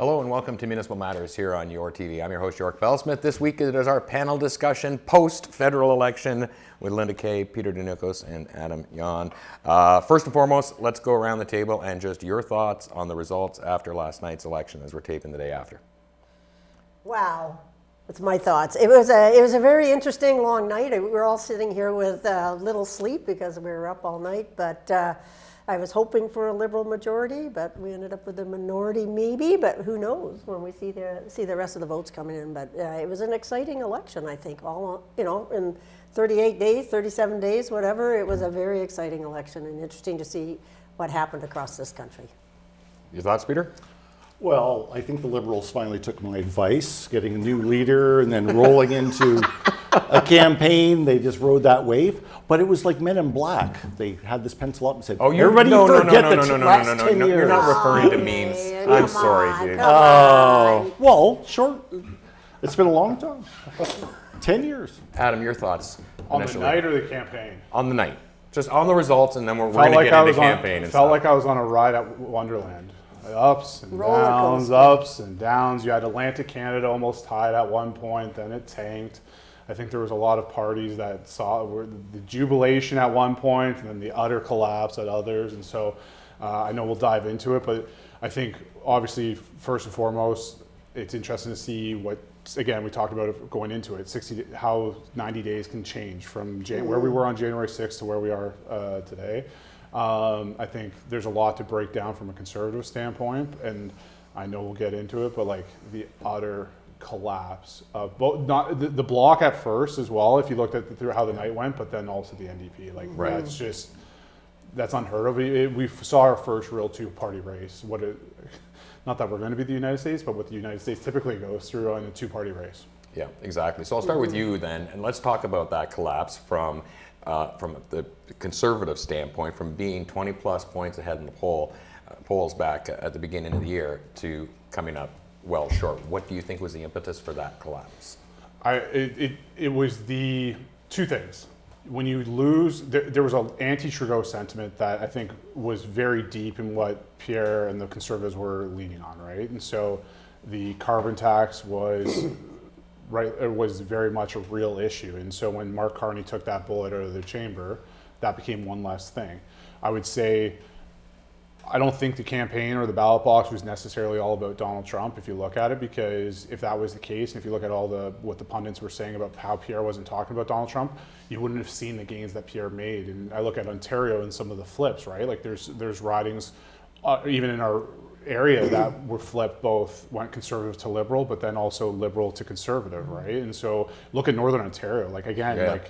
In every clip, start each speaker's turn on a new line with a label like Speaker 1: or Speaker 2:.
Speaker 1: Hello and welcome to Municipal Matters here on your TV. I'm your host, York Bellsmith. This week it is our panel discussion post-federal election with Lynda Kay, Peter Dounoukos, and Adam Yahn. First and foremost, let's go around the table and just your thoughts on the results after last night's election as we're taping the day after.
Speaker 2: Wow. That's my thoughts. It was a very interesting long night. We were all sitting here with little sleep because we were up all night, but I was hoping for a Liberal majority, but we ended up with a minority maybe, but who knows when we see the rest of the votes coming in. But it was an exciting election, I think, in 38 days, 37 days, whatever. It was a very exciting election and interesting to see what happened across this country.
Speaker 1: Your thoughts, Peter?
Speaker 3: Well, I think the Liberals finally took my advice, getting a new leader and then rolling into a campaign. They just rode that wave. But it was like Men in Black. They had this pencil up and said, everybody forget the last 10 years.
Speaker 1: You're not referring to memes. I'm sorry, dude.
Speaker 3: Oh, well, short. It's been a long time. 10 years.
Speaker 1: Adam, your thoughts
Speaker 4: On
Speaker 1: initially.
Speaker 4: the night or the campaign?
Speaker 1: On the night. Just on the results, and then we're going to get into campaign.
Speaker 4: Felt like I was on a ride at Wonderland. Ups and
Speaker 2: Roller
Speaker 4: downs,
Speaker 2: coaster.
Speaker 4: ups and downs. You had Atlantic Canada almost tied at one point, then it tanked. I think there was a lot of parties that saw the jubilation at one point and then the utter collapse at others. And so I know we'll dive into it, but I think obviously first and foremost, it's interesting to see what, again, we talked about it going into it, how 90 days can change from where we were on January 6th to where we are today. I think there's a lot to break down from a conservative standpoint, and I know we'll get into it, but like the utter collapse of both, not the block at first as well, if you looked at through how the night went, but then also the NDP, like that's unheard of. We saw our first real two-party race. Not that we're going to be the United States, but what the United States typically goes through in a two-party race.
Speaker 1: Yeah, exactly. So I'll start with you then, and let's talk about that collapse from the conservative standpoint, from being 20 plus points ahead in the polls back at the beginning of the year to coming up well short. What do you think was the impetus for that collapse?
Speaker 4: It was the two things. When you lose, there was an anti-Trudeau sentiment that I think was very deep in what Pierre and the Conservatives were leaning on, right? And so the carbon tax was it was very much a real issue. And so when Mark Carney took that bullet out of the chamber, that became one less thing. I would say, I don't think the campaign or the ballot box was necessarily all about Donald Trump if you look at it, because if that was the case, and if you look at what the pundits were saying about how Pierre wasn't talking about Donald Trump, you wouldn't have seen the gains that Pierre made. And I look at Ontario and some of the flips, right? Like there's ridings, even in our area that were flipped, both went conservative to liberal, but then also liberal to conservative, right? And so look at Northern Ontario, like again,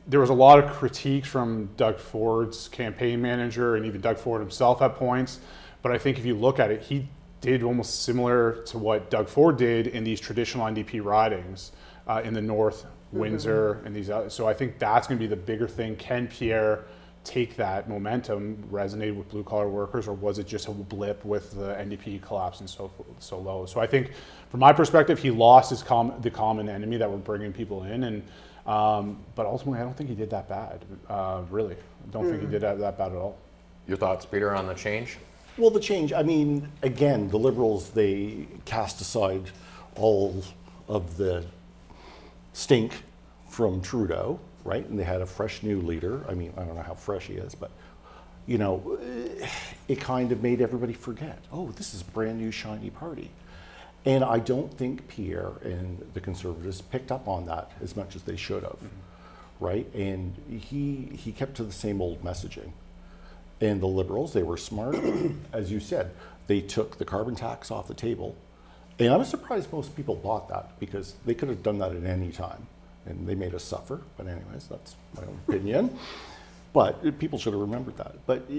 Speaker 4: there was a lot of critiques from Doug Ford's campaign manager and even Doug Ford himself at points. But I think if you look at it, he did almost similar to what Doug Ford did in these traditional NDP ridings in the North, Windsor, and these others. So I think that's going to be the bigger thing. Can Pierre take that momentum, resonate with blue collar workers, or was it just a blip with the NDP collapsing so low? So I think from my perspective, he lost the common enemy that were bringing people in, and but ultimately I don't think he did that bad. Really, I don't think he did that bad at all.
Speaker 1: Your thoughts, Peter, on the change?
Speaker 3: Well, the change, I mean, again, the Liberals, they cast aside all of the stink from Trudeau, right? And they had a fresh new leader. I mean, I don't know how fresh he is, but, you know, it kind of made everybody forget, oh, this is a brand new shiny party. And I don't think Pierre and the Conservatives picked up on that as much as they should have, right? And he kept to the same old messaging. And the Liberals, they were smart. As you said, they took the carbon tax off the table. And I'm surprised most people bought that, because they could have done that at any time. And they made us suffer. But anyways, that's my own opinion. But people should have remembered that. But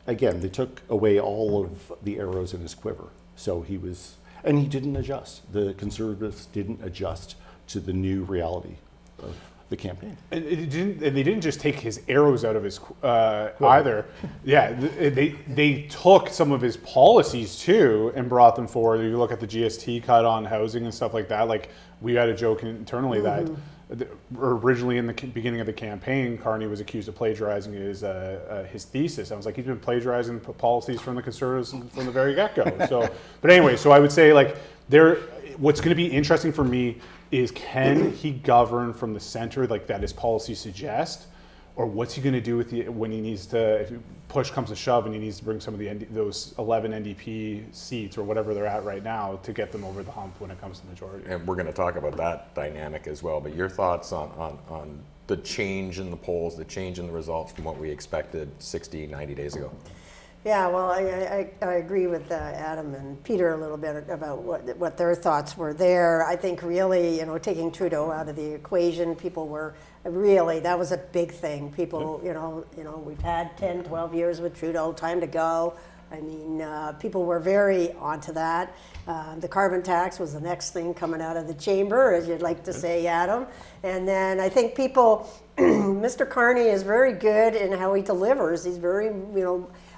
Speaker 3: again, they took away all of the arrows in his quiver. So he was, and he didn't adjust. The Conservatives didn't adjust to the new reality of the campaign.
Speaker 4: And they didn't just take his arrows out of his either. Yeah, they took some of his policies too and brought them forward. You look at the GST cut on housing and stuff like that. Like, we had a joke internally that originally in the beginning of the campaign, Carney was accused of plagiarizing his thesis. I was like, he's been plagiarizing policies from the Conservatives from the very get-go. So, but anyway, so I would say like what's going to be interesting for me is, can he govern from the center like that his policies suggest, or what's he going to do with when he needs to, if push comes to shove and he needs to bring some of those 11 NDP seats or whatever they're at right now to get them over the hump when it comes to majority.
Speaker 1: And we're going to talk about that dynamic as well. But your thoughts on the change in the polls, the change in the results from what we expected 60, 90 days ago?
Speaker 2: Yeah, well, I agree with Adam and Peter a little bit about what their thoughts were there. I think really, taking Trudeau out of the equation, people were really, that was a big thing. People, we've had 10, 12 years with Trudeau, time to go. I mean, people were very onto that. The carbon tax was the next thing coming out of the chamber, as you'd like to say, Adam. And then I think people, Mr. Carney is very good in how he delivers. He's very,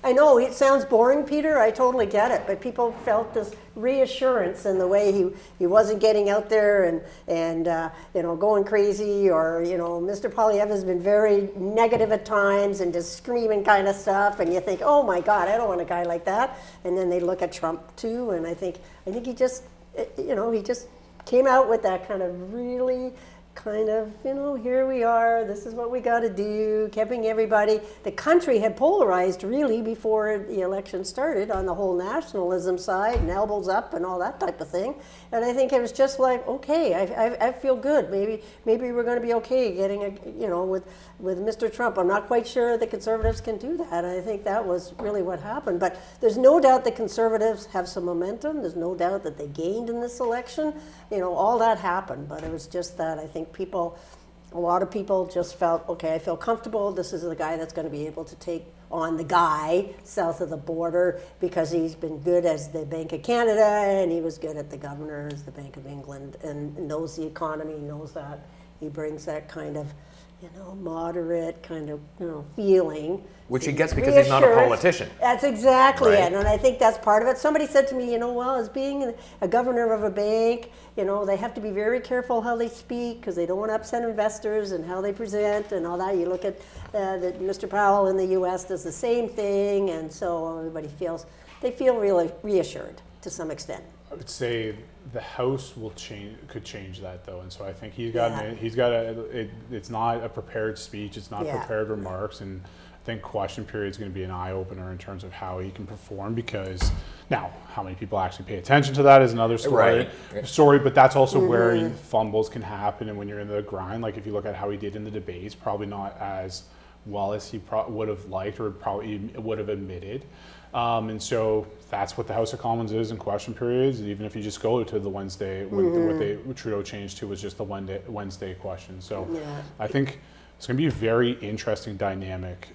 Speaker 2: I know it sounds boring, Peter, I totally get it, but people felt this reassurance in the way he wasn't getting out there and going crazy, or, Mr. Poilievre has been very negative at times and just screaming kind of stuff, and you think, oh my God, I don't want a guy like that. And then they look at Trump too, and I think he just, he just came out with that kind of really here we are, this is what we got to do, keeping everybody. The country had polarized really before the election started on the whole nationalism side and elbows up and all that type of thing. And I think it was just like, okay, I feel good. Maybe we're going to be okay getting with Mr. Trump. I'm not quite sure the Conservatives can do that. I think that was really what happened. But there's no doubt the Conservatives have some momentum. There's no doubt that they gained in this election. All that happened. But it was just that I think a lot of people just felt, okay, I feel comfortable. This is the guy that's going to be able to take on the guy south of the border, because he's been good as the Bank of Canada and he was good at the governor as the Bank of England and knows the economy, knows that. He brings that kind of, moderate kind of, feeling.
Speaker 1: Which he gets because he's not a politician.
Speaker 2: That's exactly
Speaker 1: Right.
Speaker 2: it, and I think that's part of it. Somebody said to me, as being a governor of a bank, they have to be very careful how they speak because they don't want to upset investors and how they present and all that. You look at Mr. Powell in the U.S. does the same thing, and so everybody they feel really reassured to some extent.
Speaker 4: I would say the House could change that though, and so I think it's not a prepared speech, it's not prepared remarks, and I think question period is going to be an eye opener in terms of how he can perform, because now how many people actually pay attention to that is another story.
Speaker 1: Right.
Speaker 4: But that's also where fumbles can happen, and when you're in the grind, like if you look at how he did in the debates, probably not as well as he would have liked or probably would have admitted. And so that's what the House of Commons is in question periods. Even if you just go to the Wednesday, what Trudeau changed to was just the Wednesday question. So I think it's going to be a very interesting dynamic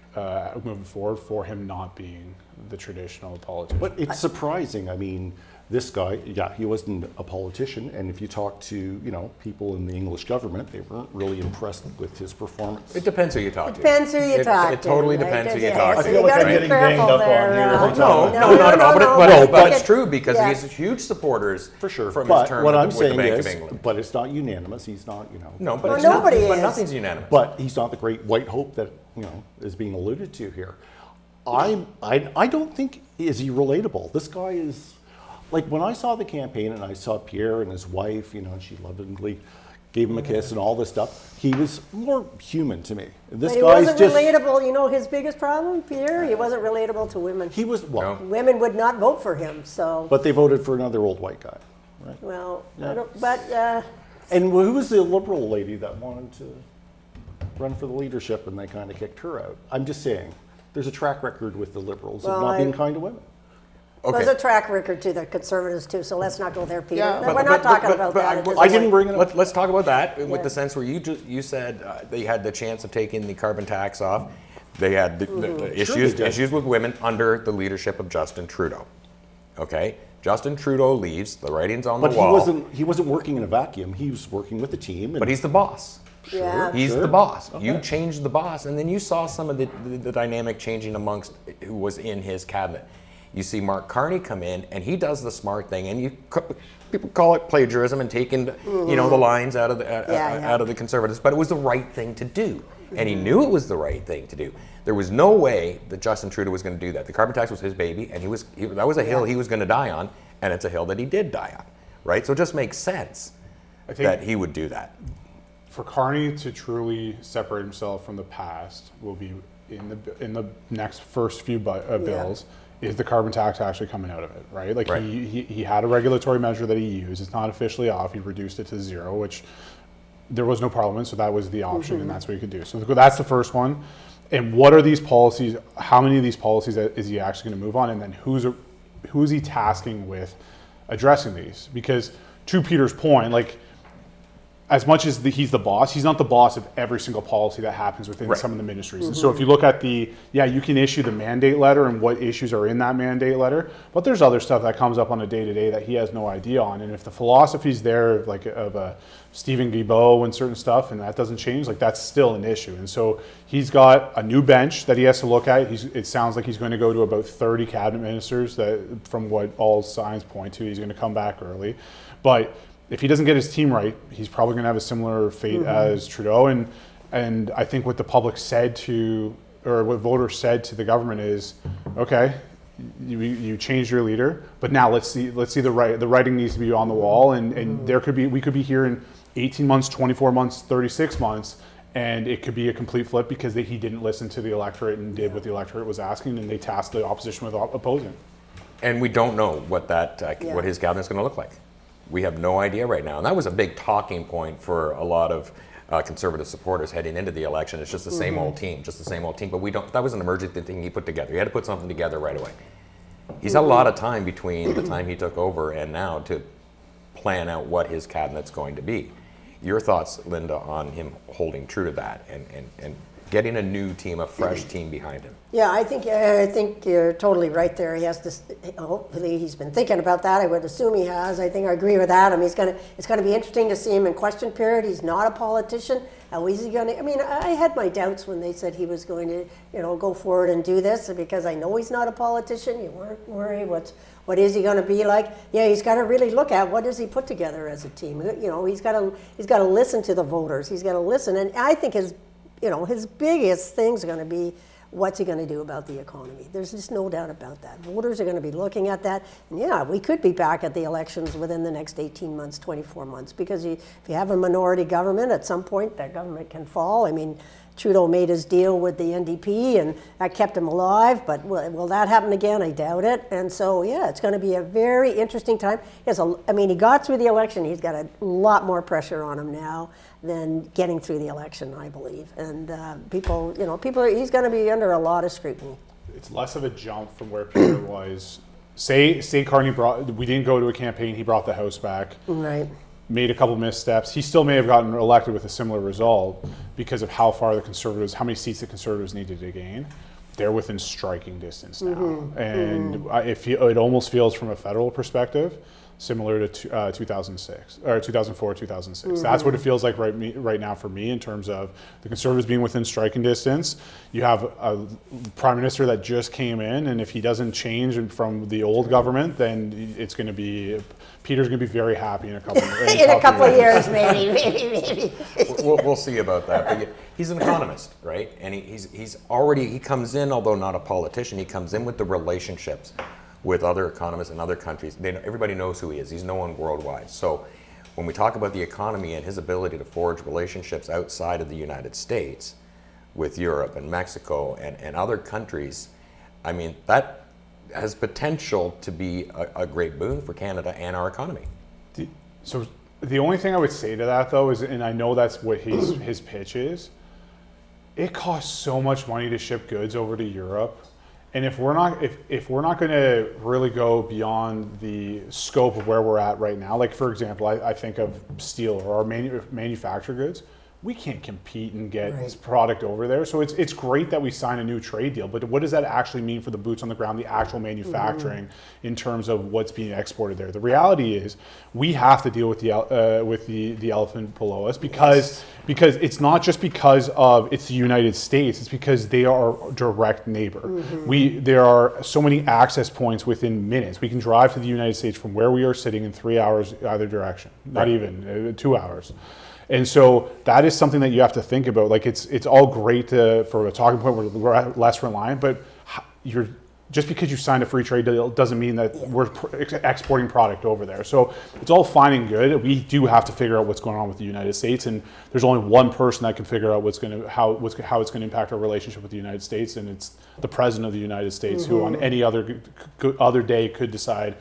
Speaker 4: moving forward for him not being the traditional politician.
Speaker 3: But it's surprising. I mean, this guy, he wasn't a politician, and if you talk to, people in the English government, they weren't really impressed with his performance.
Speaker 1: It depends who you talk to.
Speaker 2: Depends who you talk to.
Speaker 1: It totally depends who you talk to.
Speaker 3: I feel like I'm getting ganged up on here.
Speaker 1: No, not at all. But it's true, because he has huge supporters
Speaker 3: For sure.
Speaker 1: from
Speaker 3: But
Speaker 1: his term
Speaker 3: what I'm
Speaker 1: with the
Speaker 3: saying
Speaker 1: Bank
Speaker 3: is,
Speaker 1: of England.
Speaker 3: but it's not unanimous. He's not,
Speaker 1: No, but
Speaker 2: Well,
Speaker 1: it's
Speaker 2: nobody
Speaker 1: not, but
Speaker 2: is.
Speaker 1: nothing's unanimous.
Speaker 3: But he's not the great white hope that, is being alluded to here. I don't think, is he relatable? This guy is, like, when I saw the campaign and I saw Pierre and his wife, and she lovingly gave him a kiss and all this stuff, he was more human to me. This
Speaker 2: But he
Speaker 3: guy's
Speaker 2: wasn't
Speaker 3: just
Speaker 2: relatable. His biggest problem, Pierre, he wasn't relatable to women.
Speaker 3: He was
Speaker 1: No.
Speaker 2: Women would not vote for him, so.
Speaker 3: but they voted for another old white guy, right?
Speaker 2: Well,
Speaker 3: Yeah.
Speaker 2: I don't,
Speaker 3: And who was the liberal lady that wanted to run for the leadership and they kind of kicked her out? I'm just saying, there's a track record with the liberals of not being kind to women.
Speaker 2: there's a track record to the Conservatives too, so let's not go there, Peter.
Speaker 3: Yeah,
Speaker 2: We're not talking about that. at this
Speaker 3: I didn't
Speaker 2: point.
Speaker 3: bring it up.
Speaker 1: Let's talk about that with
Speaker 2: Yeah.
Speaker 1: the sense where you said they had the chance of taking the carbon tax off. They had the issues with women under the leadership of Justin Trudeau. Okay, Justin Trudeau leaves. The writing's on the
Speaker 3: But
Speaker 1: wall.
Speaker 3: he wasn't working in a vacuum. He was working with the team.
Speaker 1: But he's the boss.
Speaker 2: Yeah.
Speaker 1: He's
Speaker 3: Sure.
Speaker 1: the boss.
Speaker 3: Okay.
Speaker 1: You changed the boss, and then you saw some of the dynamic changing amongst who was in his cabinet. You see Mark Carney come in, and he does the smart thing, and people call it plagiarism and taking the lines out of the Conservatives, but it was the right thing to do, and he knew it was the right thing to do. There was no way that Justin Trudeau was going to do that. The carbon tax was his baby, and that was a hill he was going to die on, and it's a hill that he did die on, right? So it just makes sense that he would do that.
Speaker 4: For Carney to truly separate himself from the past will be in the next first few bills. Is the carbon tax actually coming out of it, right? Like he had a regulatory measure that he used. It's not officially off. He reduced it to 0, which there was no parliament, so that was the option, and that's what he could do. So that's the first one. And what are these policies? How many of these policies is he actually going to move on? And then who's he tasking with addressing these? Because to Peter's point, like, as much as he's the boss, he's not the boss of every single policy that happens within some of the ministries. And so if you look at you can issue the mandate letter and what issues are in that mandate letter, but there's other stuff that comes up on a day-to-day that he has no idea on. And if the philosophy's there, like of a Stephen Guilbeault and certain stuff, and that doesn't change, like, that's still an issue. And so he's got a new bench that he has to look at. It sounds like he's going to go to about 30 cabinet ministers, that from what all signs point to, he's going to come back early. But if he doesn't get his team right, he's probably going to have a similar fate as Trudeau. And I think what the public said or what voters said to the government is, okay, you changed your leader, but now let's see the writing needs to be on the wall, and we could be here in 18 months, 24 months, 36 months, and it could be a complete flip because he didn't listen to the electorate and did what the electorate was asking, and they tasked the opposition with opposing.
Speaker 1: And we don't know what what his cabinet's going to look like. We have no idea right now. And that was a big talking point for a lot of Conservative supporters heading into the election. It's just the same old team, But that was an emergency thing he put together. He had to put something together right away. He's had a lot of time between the time he took over and now to plan out what his cabinet's going to be. Your thoughts, Lynda, on him holding true to that and getting a new team, a fresh team behind him?
Speaker 2: Yeah, I think you're totally right there. He has to. Hopefully, he's been thinking about that. I would assume he has. I think I agree with Adam. It's going to be interesting to see him in question period. He's not a politician. How is he going to? I mean, I had my doubts when they said he was going to, go forward and do this, because I know he's not a politician. You weren't worried. What is he going to be like? Yeah, he's got to really look at what does he put together as a team. He's got to listen to the voters. He's got to listen, and I think his biggest things are going to be, what's he going to do about the economy? There's just no doubt about that. Voters are going to be looking at that. And we could be back at the elections within the next 18 months, 24 months, because if you have a minority government, at some point that government can fall. I mean, Trudeau made his deal with the NDP, and that kept him alive, but will that happen again? I doubt it. And so, it's going to be a very interesting time. He got through the election. He's got a lot more pressure on him now than getting through the election, I believe. And he's going to be under a lot of scrutiny.
Speaker 4: It's less of a jump from where Peter was. Say Carney we didn't go to a campaign, he brought the House back.
Speaker 2: Right.
Speaker 4: Made a couple missteps. He still may have gotten elected with a similar result because of how many seats the Conservatives needed to gain. They're within striking distance now. And it almost feels, from a federal perspective, similar to 2006 or 2004, 2006. That's what it feels like right now for me, in terms of the Conservatives being within striking distance. You have a prime minister that just came in, and if he doesn't change from the old government, then it's going to be Peter's going to be very happy in a couple
Speaker 2: of years, maybe.
Speaker 1: We'll see about that. But he's an economist, right? And he comes in, although not a politician, he comes in with the relationships with other economists in other countries. Everybody knows who he is. He's known worldwide. So when we talk about the economy and his ability to forge relationships outside of the United States with Europe and Mexico and other countries, I mean, that has potential to be a great boon for Canada and our economy.
Speaker 4: So the only thing I would say to that, though, is, and I know that's what his pitch is, it costs so much money to ship goods over to Europe. And if we're not going to really go beyond the scope of where we're at right now, like, for example, I think of steel or our manufactured goods, we can't compete and get
Speaker 2: Right.
Speaker 4: this product over there. So it's great that we sign a new trade deal, but what does that actually mean for the boots on the ground, the actual manufacturing in terms of what's being exported there? The reality is we have to deal with the elephant below us because it's not just because of it's the United States, it's because they are our direct neighbor. There are so many access points within minutes. We can drive to the United States from where we are sitting in 3 hours either direction, not even 2 hours. And so that is something that you have to think about. Like it's all great for a talking point where we're less reliant, but just because you signed a free trade deal doesn't mean that we're exporting product over there. So it's all fine and good. We do have to figure out what's going on with the United States, and there's only one person that can figure out how it's going to impact our relationship with the United States, and it's the President of the United States, who on any other day could decide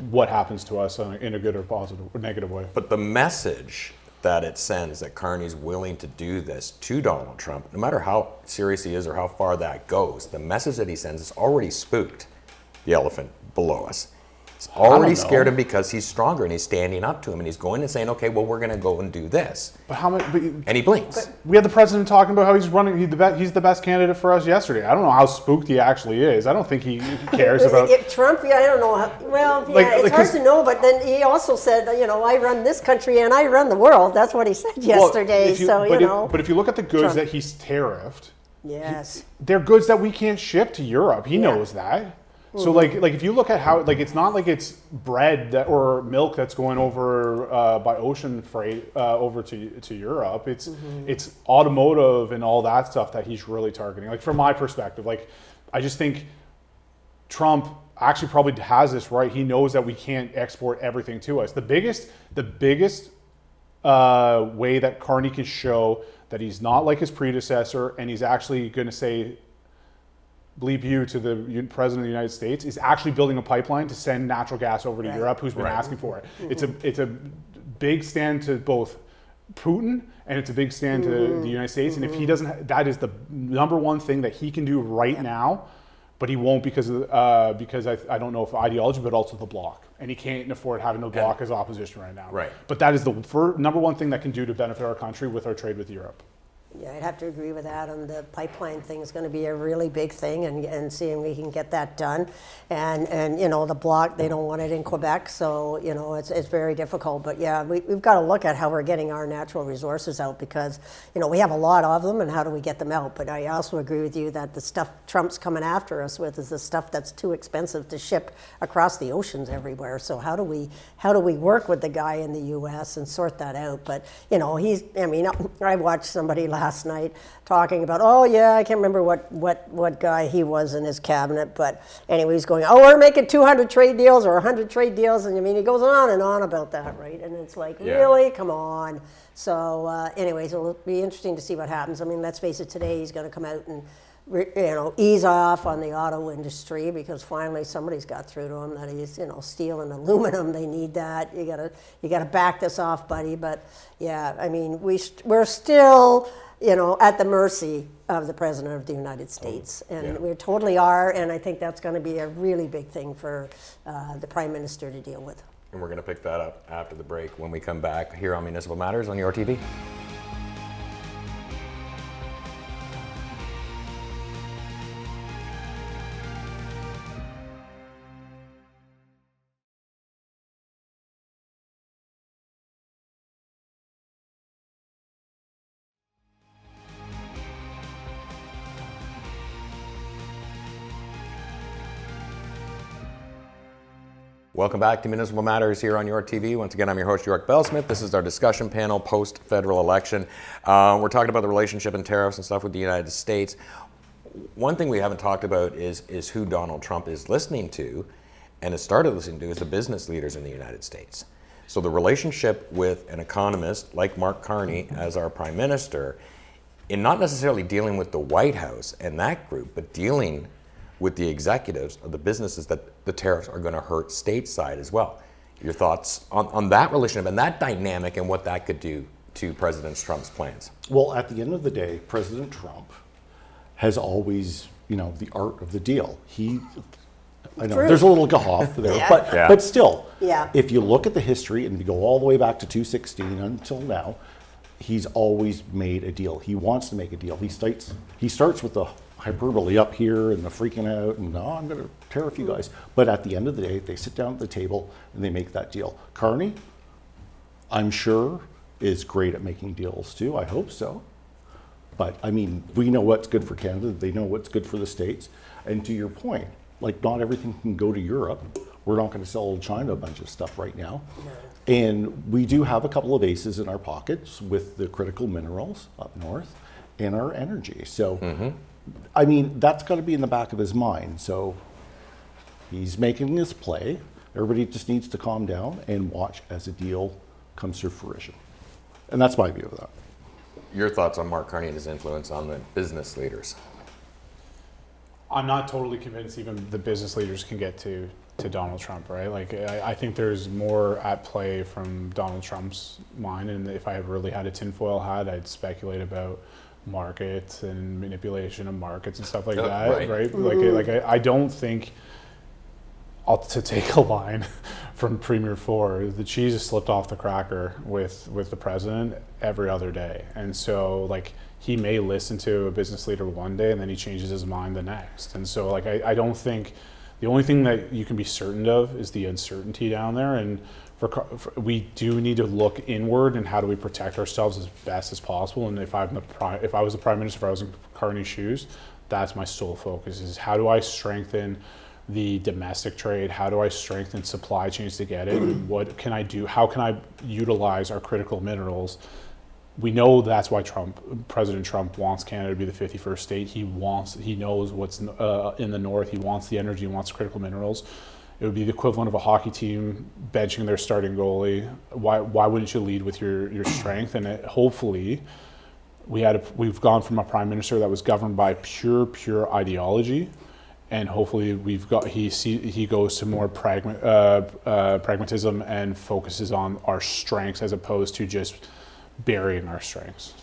Speaker 4: what happens to us in a good or positive or negative way.
Speaker 1: But the message that it sends that Carney's willing to do this to Donald Trump, no matter how serious he is or how far that goes, the message that he sends has already spooked the elephant below us. It's already scared him because he's stronger and he's standing up to him and he's going and saying, okay, well, we're going to go and do this.
Speaker 4: But how much?
Speaker 1: And he blinks.
Speaker 4: We had the president talking about how he's running. He's the best candidate for us yesterday. I don't know how spooked he actually is. I don't think he cares about
Speaker 2: Trump. Yeah, I don't know. It's hard to know. But then he also said, I run this country and I run the world. That's what he said yesterday.
Speaker 4: But if you look at the goods that he's tariffed,
Speaker 2: yes,
Speaker 4: they're goods that we can't ship to Europe. He knows that. So like if you look at how it's not like it's bread or milk that's going over by ocean freight over to Europe. It's automotive and all that stuff that he's really targeting. Like from my perspective, I just think Trump actually probably has this right. He knows that we can't export everything to us. The biggest way that Carney could show that he's not like his predecessor and he's actually going to say bleep you to the President of the United States is actually building a pipeline to send natural gas over to Europe, who's been asking for it. It's a big stand to both Putin and it's a big stand to the United States. And if he doesn't, that is the number one thing that he can do right now, but he won't because I don't know if ideology, but also the bloc. And he can't afford having the bloc as opposition right now.
Speaker 1: Right.
Speaker 4: But that is the number one thing that can do to benefit our country with our trade with Europe.
Speaker 2: Yeah, I'd have to agree with Adam. The pipeline thing is going to be a really big thing, and seeing we can get that done. And the bloc, they don't want it in Quebec, so it's very difficult. But yeah, we've got to look at how we're getting our natural resources out because we have a lot of them, and how do we get them out? But I also agree with you that the stuff Trump's coming after us with is the stuff that's too expensive to ship across the oceans everywhere. So how do we work with the guy in the U.S. and sort that out? But I watched somebody last night talking about, I can't remember what guy he was in his cabinet, but anyway, he's going, we're making 200 trade deals or 100 trade deals, and he goes on and on about that, right? And it's like, really? Come on. So anyways, it'll be interesting to see what happens. I mean, let's face it, today he's going to come out and ease off on the auto industry because finally somebody's got through to him that he's, steel and aluminum. They need that. You gotta back this off, buddy. But yeah, I mean, we're still, at the mercy of the President of the United States, and we totally are. And I think that's going to be a really big thing for the Prime Minister to deal with.
Speaker 1: And we're going to pick that up after the break when we come back here on Municipal Matters on your TV. Welcome back to Municipal Matters here on your TV. Once again, I'm your host, York Bellsmith. This is our discussion panel post-federal election. We're talking about the relationship and tariffs and stuff with the United States. One thing we haven't talked about is who Donald Trump is listening to and has started listening to is the business leaders in the United States. So the relationship with an economist like Mark Carney as our prime minister, in not necessarily dealing with the White House and that group, but dealing with the executives of the businesses that the tariffs are going to hurt stateside as well. Your thoughts on that relationship and that dynamic and what that could do to President Trump's plans?
Speaker 3: Well, at the end of the day, President Trump has always, the art of the deal. I know there's a little guffaw there, but still, if you look at the history and you go all the way back to 2016 until now, he's always made a deal. He wants to make a deal. He starts with the hyperbole up here and the freaking out and, oh, I'm going to tariff you guys. But at the end of the day, they sit down at the table and they make that deal. Carney, I'm sure, is great at making deals too. I hope so. But I mean, we know what's good for Canada. They know what's good for the States. And to your point, like, not everything can go to Europe. We're not going to sell China a bunch of stuff right now. No. And we do have a couple of aces in our pockets with the critical minerals up north and our energy. So, I mean, that's got to be in the back of his mind. So he's making this play. Everybody just needs to calm down and watch as a deal comes to fruition. And that's my view of that.
Speaker 1: Your thoughts on Mark Carney and his influence on the business leaders?
Speaker 4: I'm not totally convinced even the business leaders can get to Donald Trump, right? Like, I think there's more at play from Donald Trump's mind, and if I really had a tinfoil hat, I'd speculate about markets and manipulation of markets and stuff like that, right? Like I don't think, to take a line from Premier Ford, the cheese has slipped off the cracker with the president every other day, and so like, he may listen to a business leader one day and then he changes his mind the next. And so like, I don't think, the only thing that you can be certain of is the uncertainty down there. And we do need to look inward and how do we protect ourselves as best as possible. And if I was the prime minister, if I was in Carney's shoes, that's my sole focus, is how do I strengthen the domestic trade? How do I strengthen supply chains to get it? What can I do? How can I utilize our critical minerals? We know that's why President Trump wants Canada to be the 51st state. He knows what's in the north. He wants the energy, he wants critical minerals. It would be the equivalent of a hockey team benching their starting goalie. Why wouldn't you lead with your strength? And hopefully, we've gone from a prime minister that was governed by pure ideology, and hopefully he goes to more pragmatism and focuses on our strengths as opposed to just burying our strengths.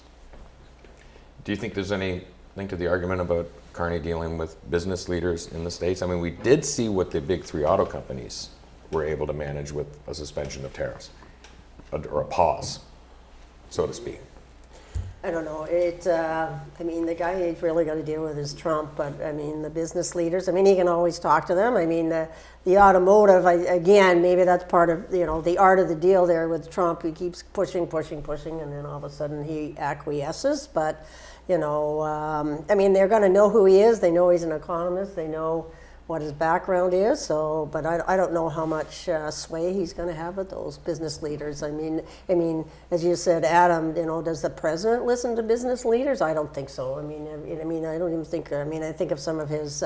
Speaker 1: Do you think there's any link to the argument about Carney dealing with business leaders in the States? I mean, we did see what the big three auto companies were able to manage with a suspension of tariffs, or a pause, so to speak.
Speaker 2: I don't know. I mean, the guy he's really got to deal with is Trump, but I mean, the business leaders, I mean, he can always talk to them. I mean, the automotive, again, maybe that's part of, the art of the deal there with Trump. He keeps pushing, and then all of a sudden he acquiesces. But, I mean, they're going to know who he is. They know he's an economist. They know what his background is. So, but I don't know how much sway he's going to have with those business leaders. I mean, as you said, Adam, does the president listen to business leaders? I don't think so. I mean, I don't even think. I mean, I think of some of his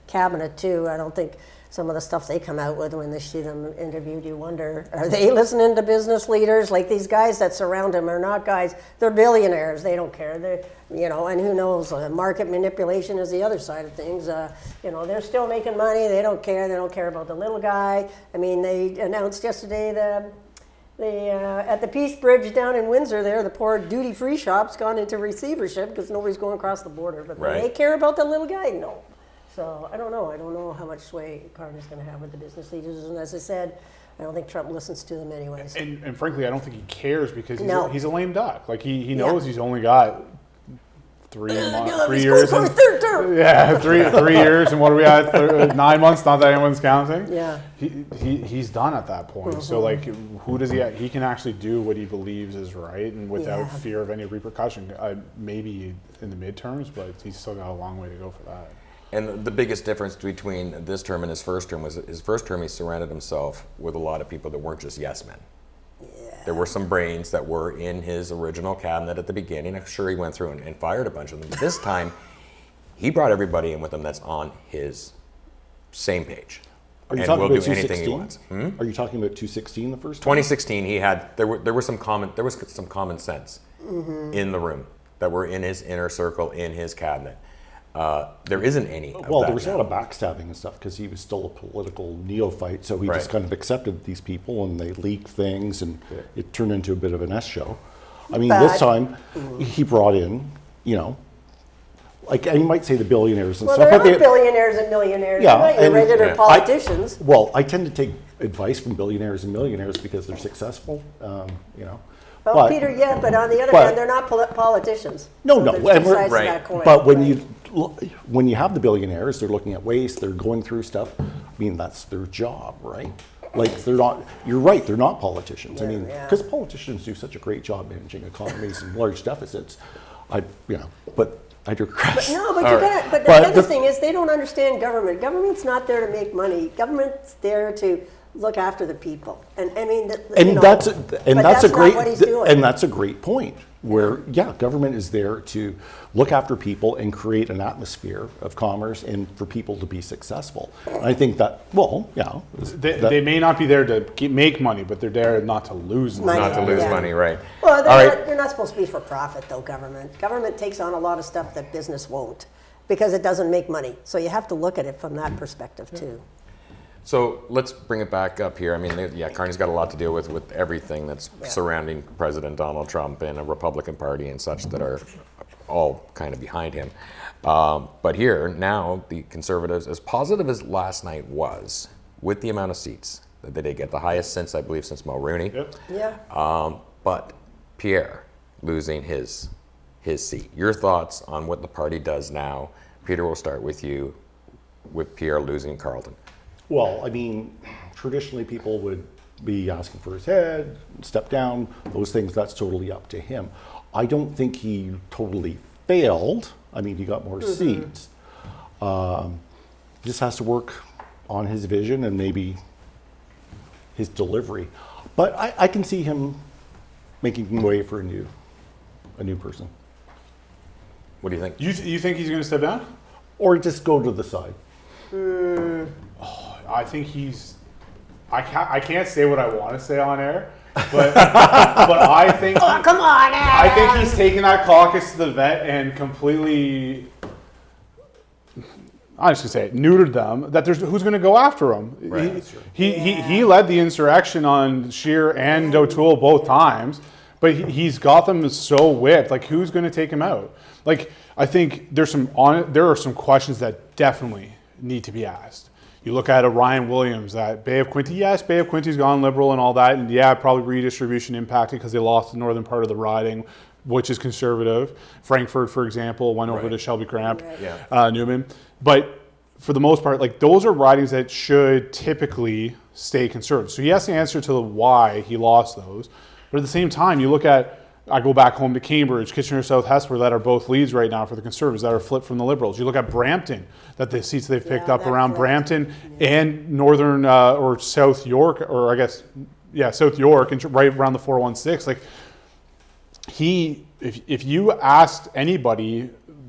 Speaker 2: cabinet too. I don't think some of the stuff they come out with when they see them interviewed. You wonder, are they listening to business leaders? Like, these guys that surround him are not guys. They're billionaires. They don't care. They're, and who knows? Market manipulation is the other side of things. They're still making money. They don't care. They don't care about the little guy. I mean, they announced yesterday that at the Peace Bridge down in Windsor there, the poor duty-free shop's gone into receivership because nobody's going across the border. But do they care about the little guy? No. So I don't know. I don't know how much sway Carney's going to have with the business leaders. And as I said, I don't think Trump listens to them anyways.
Speaker 4: And frankly, I don't think he cares because he's a lame duck. Like, he knows he's only got 3 years. And,
Speaker 2: third term.
Speaker 4: Yeah, 3 years, and what are we at? 9 months. Not that anyone's counting.
Speaker 2: Yeah.
Speaker 4: He's done at that point. Mm-hmm. So like, who does he? He can actually do what he believes is right, and without fear of any repercussion. Maybe in the midterms, but he's still got a long way to go for that.
Speaker 1: And the biggest difference between this term and his first term was his first term, he surrounded himself with a lot of people that weren't just yes men. Yeah. There were some brains that were in his original cabinet at the beginning. I'm sure he went through and fired a bunch of them. But this time, he brought everybody in with him that's on his same page.
Speaker 3: Are you talking about 2016? Are you talking about 2016, the first time?
Speaker 1: 2016, he had there was some common sense in the room that were in his inner circle, in his cabinet. There isn't any of
Speaker 3: well,
Speaker 1: that
Speaker 3: there was
Speaker 1: now.
Speaker 3: a lot of backstabbing and stuff because he was still a political neophyte, so he just kind of accepted these people and they leaked things and it turned into a bit of an S show. I mean, this time he brought in, like, and you might say the billionaires and
Speaker 2: well,
Speaker 3: stuff.
Speaker 2: Well, there are billionaires and millionaires.
Speaker 3: Yeah,
Speaker 2: They're not your regular politicians.
Speaker 3: Well, I tend to take advice from billionaires and millionaires because they're successful,
Speaker 2: Well,
Speaker 3: But-
Speaker 2: Peter, yeah, but on the other
Speaker 3: but-
Speaker 2: hand, they're not politicians.
Speaker 3: No,
Speaker 2: So
Speaker 3: no,
Speaker 2: there's
Speaker 3: and
Speaker 2: two
Speaker 3: we're-
Speaker 2: sides to
Speaker 1: Right.
Speaker 2: that coin.
Speaker 3: But when
Speaker 2: Right.
Speaker 3: you have the billionaires, they're looking at waste, they're going through stuff. I mean, that's their job, right? Like they're not. You're right. They're not politicians. I mean,
Speaker 2: Yeah.
Speaker 3: because politicians do such a great job managing economies and large deficits. But I digress.
Speaker 2: No, but
Speaker 1: All
Speaker 2: you
Speaker 1: right.
Speaker 2: got. But the
Speaker 3: But
Speaker 2: other
Speaker 3: the-
Speaker 2: thing is, they don't understand government. Government's not there to make money. Government's there to look after the people. And I mean,
Speaker 3: And that's a
Speaker 2: not
Speaker 3: great
Speaker 2: what he's doing.
Speaker 3: and that's a great point. Where government is there to look after people and create an atmosphere of commerce and for people to be successful. And I think that
Speaker 4: They may not be there to make money, but they're there not to lose money.
Speaker 1: Not to lose
Speaker 2: Yeah.
Speaker 1: money, right?
Speaker 2: Well,
Speaker 1: All right.
Speaker 2: they're not supposed to be for profit, though. Government takes on a lot of stuff that business won't, because it doesn't make money. So you have to look at it from that perspective too.
Speaker 1: So let's bring it back up here. I mean, Carney's got a lot to deal with everything that's surrounding President Donald Trump and a Republican Party and such that are all kind of behind him. But here, now, the Conservatives, as positive as last night was, with the amount of seats that they did get, the highest since, I believe, since Mulroney.
Speaker 4: Yep.
Speaker 2: Yeah.
Speaker 1: But Pierre losing his seat. Your thoughts on what the party does now? Peter, we'll start with you, with Pierre losing Carleton.
Speaker 3: Well, I mean, traditionally people would be asking for his head, step down, those things, that's totally up to him. I don't think he totally failed. I mean, he got more seats. He just has to work on his vision and maybe his delivery. But I can see him making way for a new person.
Speaker 1: What do you think?
Speaker 4: You think he's going to step down?
Speaker 3: Or just go to the side.
Speaker 4: I think he's. I can't say what I want to say on air, but I think.
Speaker 2: Oh, come on,
Speaker 4: I think
Speaker 2: Adam.
Speaker 4: he's taken that caucus to the vet and completely. I'm just gonna say it, neutered them. That there's who's going to go after him.
Speaker 1: Right, that's true.
Speaker 4: He led the insurrection on Scheer and O'Toole both times, but he's got them so whipped. Like, who's going to take him out? Like, I think there are some questions that definitely need to be asked. You look at a Ryan Williams, that Bay of Quinte. Yes, Bay of Quinte's gone liberal and all that, and yeah, probably redistribution impacted because they lost the northern part of the riding, which is conservative. Frankfurt, for example, went over
Speaker 1: Right.
Speaker 4: to Shelby Cramp,
Speaker 1: Yeah.
Speaker 4: Newman. But for the most part, like, those are ridings that should typically stay conservative. So he has to answer to the why he lost those. But at the same time, you look at, I go back home to Cambridge, Kitchener South Hesper, that are both leads right now for the Conservatives, that are flipped from the Liberals. You look at Brampton, that the seats they've picked
Speaker 2: Yeah,
Speaker 4: up
Speaker 2: that
Speaker 4: around
Speaker 2: flipped.
Speaker 4: Brampton and Northern or South York, or I guess, yeah, South York, and right around the 416. Like, if you asked anybody,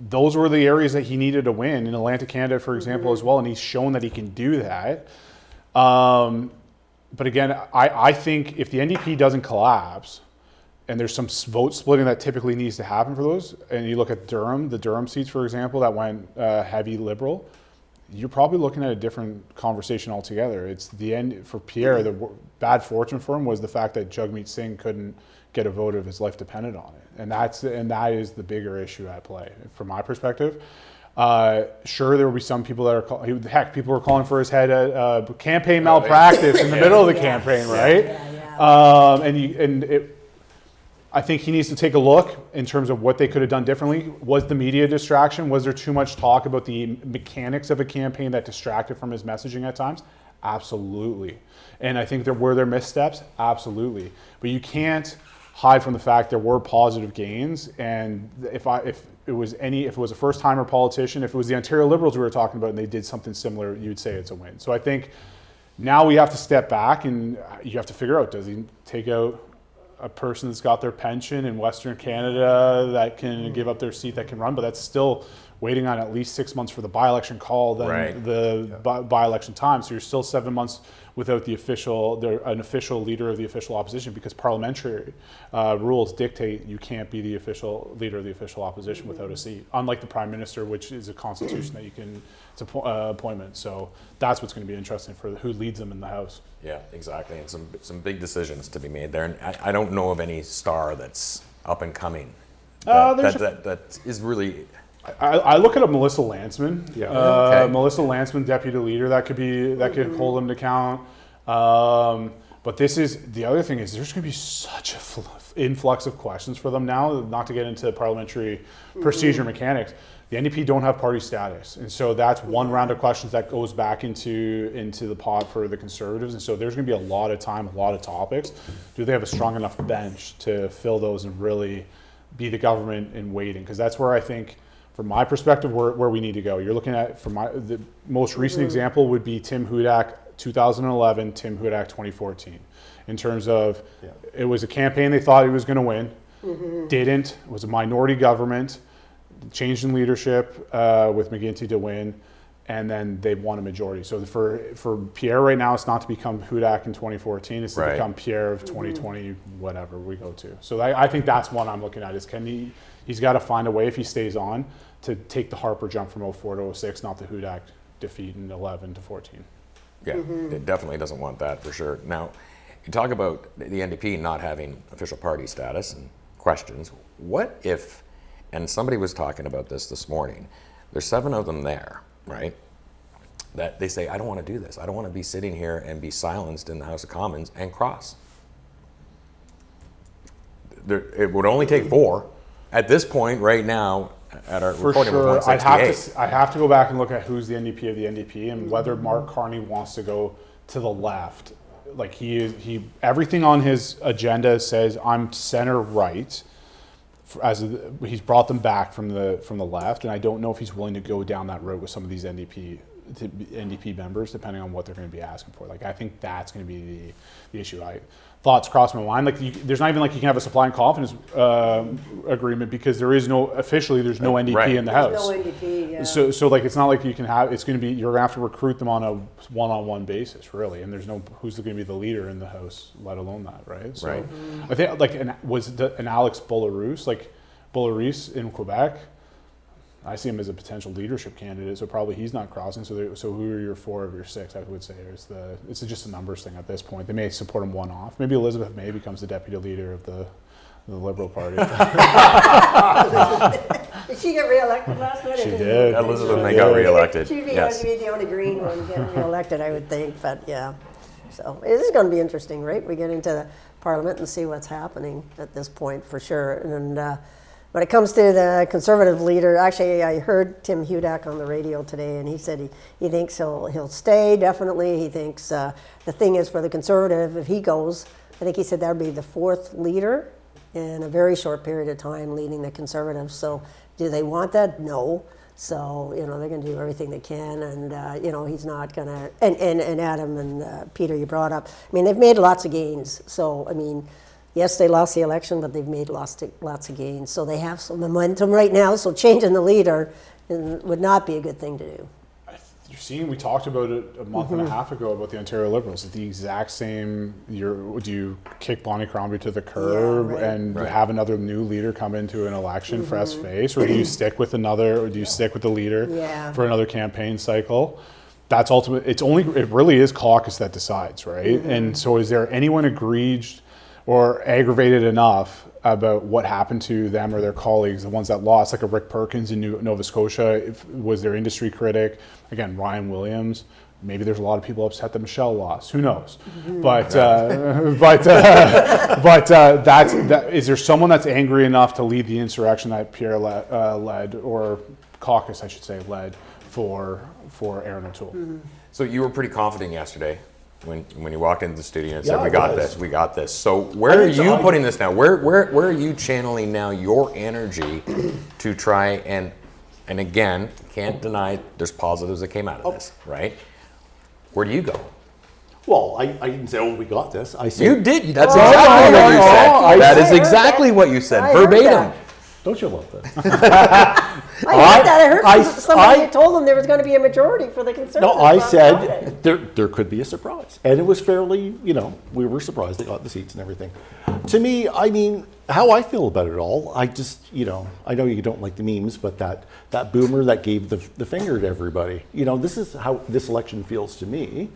Speaker 4: those were the areas that he needed to win in Atlantic Canada, for example, as well, and he's shown that he can do that. But again, I think if the NDP doesn't collapse, and there's some vote splitting that typically needs to happen for those, and you look at Durham, the Durham seats, for example, that went heavy Liberal, you're probably looking at a different conversation altogether. It's the end for Pierre. The bad fortune for him was the fact that Jagmeet Singh couldn't get a vote if his life depended on it, and that is the bigger issue at play from my perspective. Sure, there will be some people that are people were calling for his head at campaign malpractice in the middle of the campaign, right? I think he needs to take a look in terms of what they could have done differently. Was the media distraction? Was there too much talk about the mechanics of a campaign that distracted from his messaging at times? Absolutely. And I think were there missteps? Absolutely. But you can't hide from the fact there were positive gains. And if it was a first-timer politician, if it was the Ontario Liberals we were talking about and they did something similar, you'd say it's a win. So I think now we have to step back and you have to figure out, does he take out a person that's got their pension in Western Canada that can give up their seat, that can run, but that's still waiting on at least 6 months for the by-election call, then
Speaker 1: Right.
Speaker 4: the by-election time. So you're still 7 months without an official leader of the official opposition, because parliamentary rules dictate you can't be the official leader of the official opposition without a seat. Unlike the Prime Minister, which is a constitution that you can, it's an appointment. So that's what's going to be interesting for who leads them in the House.
Speaker 1: Yeah, exactly, and some big decisions to be made there. And I don't know of any star that's up and coming that is really.
Speaker 4: I look at a Melissa Lantsman.
Speaker 3: Yeah.
Speaker 1: Okay.
Speaker 4: Melissa Lantsman, deputy leader, that could hold him to account. But the other thing is there's going to be such a influx of questions for them now, not to get into parliamentary procedure mechanics. The NDP don't have party status. And so that's one round of questions that goes back into the pot for the Conservatives. And so there's going to be a lot of time, a lot of topics. Do they have a strong enough bench to fill those and really be the government in waiting? Because that's where I think, from my perspective, where we need to go. You're looking at, the most recent example would be Tim Hudak 2011, Tim Hudak 2014. In terms of, it was a campaign they thought he was going to win, didn't. It was a minority government, changed in leadership with McGuinty to win, and then they won a majority. So for Pierre right now, it's not to become Hudak in 2014, it's to become Pierre of 2020, whatever we go to. So I think that's one I'm looking at, is he's got to find a way, if he stays on, to take the Harper jump from 04 to 06, not the Hudak defeat in 11 to 14.
Speaker 1: Yeah, it definitely doesn't want that for sure. Now, you talk about the NDP not having official party status and questions. What if, and somebody was talking about this morning, there's 7 of them there, right? That they say, I don't want to do this. I don't want to be sitting here and be silenced in the House of Commons and cross. It would only take 4. At this point, right now, at our
Speaker 4: For
Speaker 1: recording,
Speaker 4: sure,
Speaker 1: with 168.
Speaker 4: I have to go back and look at who's the NDP of the NDP and whether Mark Carney wants to go to the left. Like he everything on his agenda says I'm center right. He's brought them back from the left, and I don't know if he's willing to go down that road with some of these NDP members, depending on what they're going to be asking for. Like I think that's going to be the issue. Thoughts cross my mind. Like there's not even like you can have a supply and confidence agreement, because there's no NDP in the House.
Speaker 2: There's no NDP, yeah.
Speaker 4: So like it's not like you can have. It's going to be, you're going to have to recruit them on a one-on-one basis, really. And there's no, who's going to be the leader in the House, let alone that, right? So
Speaker 1: Right.
Speaker 4: I think like an Alex Boularice in Quebec. I see him as a potential leadership candidate, so probably he's not crossing. So who are your 4 of your 6? I would say it's just a numbers thing at this point. They may support him one off. Maybe Elizabeth May becomes the deputy leader of the Liberal Party.
Speaker 2: Did she get re-elected last night?
Speaker 4: She did.
Speaker 1: Elizabeth May got re-elected.
Speaker 2: She'd be
Speaker 1: Yes.
Speaker 2: the only green one getting re-elected, I would think. But yeah, so it is going to be interesting, right? We get into the Parliament and see what's happening at this point for sure. And when it comes to the Conservative leader, actually, I heard Tim Hudak on the radio today, and he said he thinks he'll stay, definitely. He thinks the thing is for the Conservative, if he goes, I think he said that would be the 4th leader in a very short period of time leading the Conservatives. So do they want that? No. So, they're going to do everything they can, and, he's not going to, and Adam and Peter, you brought up, I mean, they've made lots of gains. So, I mean, yes, they lost the election, but they've made lots of gains. So they have some momentum right now. So changing the leader would not be a good thing to do.
Speaker 4: You're seeing, we talked about it a month and a half ago about the Ontario Liberals. It's the exact same. Do you kick Bonnie Crombie to the curb and have another new leader come into an election fresh face, or do you stick with the leader for another campaign cycle? That's ultimate. It really is caucus that decides, right? And so, is there anyone egregious or aggravated enough about what happened to them or their colleagues, the ones that lost, like a Rick Perkins in Nova Scotia, was their industry critic. Again, Ryan Williams. Maybe there's a lot of people upset that Michelle lost. Who knows? But is there someone that's angry enough to lead the insurrection that Pierre led, or caucus, I should say, led for Aaron O'Toole?
Speaker 1: So you were pretty confident yesterday when you walked into the studio and
Speaker 3: Yeah,
Speaker 1: said, we got this. So
Speaker 3: I
Speaker 1: where are
Speaker 3: think so.
Speaker 1: you putting this now? Where are you channeling now your energy to try and again, can't deny there's positives that came out of this, right? Where do you go?
Speaker 3: Well, I didn't say, we got this. I said,
Speaker 1: You did. That's exactly what you said. That is exactly what you said,
Speaker 2: I heard
Speaker 1: verbatim.
Speaker 2: that.
Speaker 3: don't you love this?
Speaker 2: I heard that. I heard from somebody who told them there was going to be a majority for the Conservatives.
Speaker 3: No, I
Speaker 2: on Friday.
Speaker 3: said there could be a surprise. And it was fairly, we were surprised they got the seats and everything. To me, I mean, how I feel about it all, I just, I know you don't like the memes, but that boomer that gave the finger to everybody, this is how this election feels to me.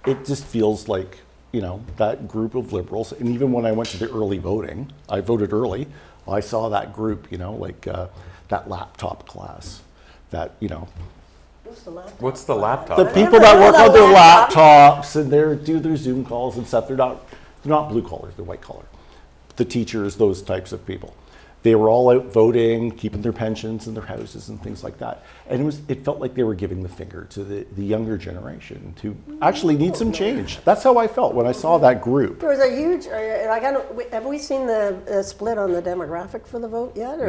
Speaker 3: It just feels like, that group of liberals, and even when I went to the early voting, I voted early, I saw that group, that laptop class, that,
Speaker 2: use the laptop?
Speaker 1: What's the laptop?
Speaker 3: The people that work on their laptops and do their Zoom calls and stuff, they're not blue collars, they're white collar. The teachers, those types of people. They were all out voting, keeping their pensions and their houses and things like that. And it felt like they were giving the finger to the younger generation to actually need some change. That's how I felt when I saw that group.
Speaker 2: There was a huge, have we seen the split on the demographic for the vote yet? Or?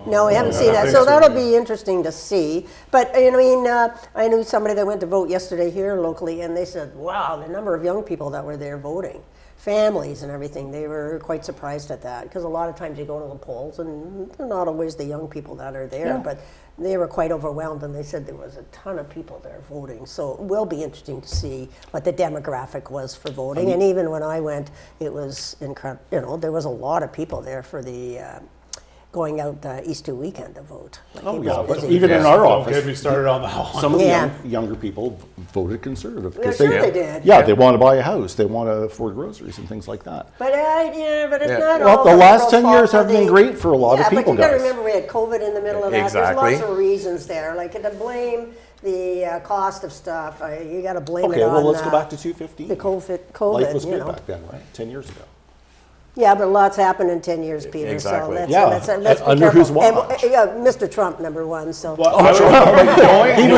Speaker 2: No, we haven't seen that. So that'll be interesting to see. But I mean, I knew somebody that went to vote yesterday here locally, and they said, wow, the number of young people that were there voting. Families and everything, they were quite surprised at that, because a lot of times you go to the polls and they're not always the young people that are there, but they were quite overwhelmed, and they said there was a ton of people there voting. So it will be interesting to see what the demographic was for voting. And even when I went, it was incredible. You know, there was a lot of people there for the going out Easter weekend to vote. Like,
Speaker 3: but even in our
Speaker 4: Don't
Speaker 3: office,
Speaker 4: get me started on that one.
Speaker 3: some of the younger people voted conservative.
Speaker 2: Yeah, sure they did.
Speaker 3: Yeah, they want to buy a house, they want to afford groceries and things like that.
Speaker 2: But but it's not
Speaker 3: Well,
Speaker 2: all
Speaker 3: the last
Speaker 2: liberals'
Speaker 3: 10
Speaker 2: fault
Speaker 3: years
Speaker 2: for
Speaker 3: have been great for a lot of people,
Speaker 2: but you got to
Speaker 3: guys.
Speaker 2: remember we had COVID in the middle of that.
Speaker 1: Exactly.
Speaker 2: There's lots of reasons there. Like to blame the cost of stuff, you got to blame
Speaker 3: Okay,
Speaker 2: it on
Speaker 3: well, let's go back to 215.
Speaker 2: the COVID.
Speaker 3: Life was
Speaker 2: you
Speaker 3: good
Speaker 2: know.
Speaker 3: back then, right? 10 years ago.
Speaker 2: Yeah, but lots happened in 10 years, Peter.
Speaker 1: Exactly.
Speaker 2: So
Speaker 3: Yeah,
Speaker 2: let's be
Speaker 3: under
Speaker 2: careful.
Speaker 3: whose watch?
Speaker 2: And, Mr. Trump, number one. So.
Speaker 4: Well,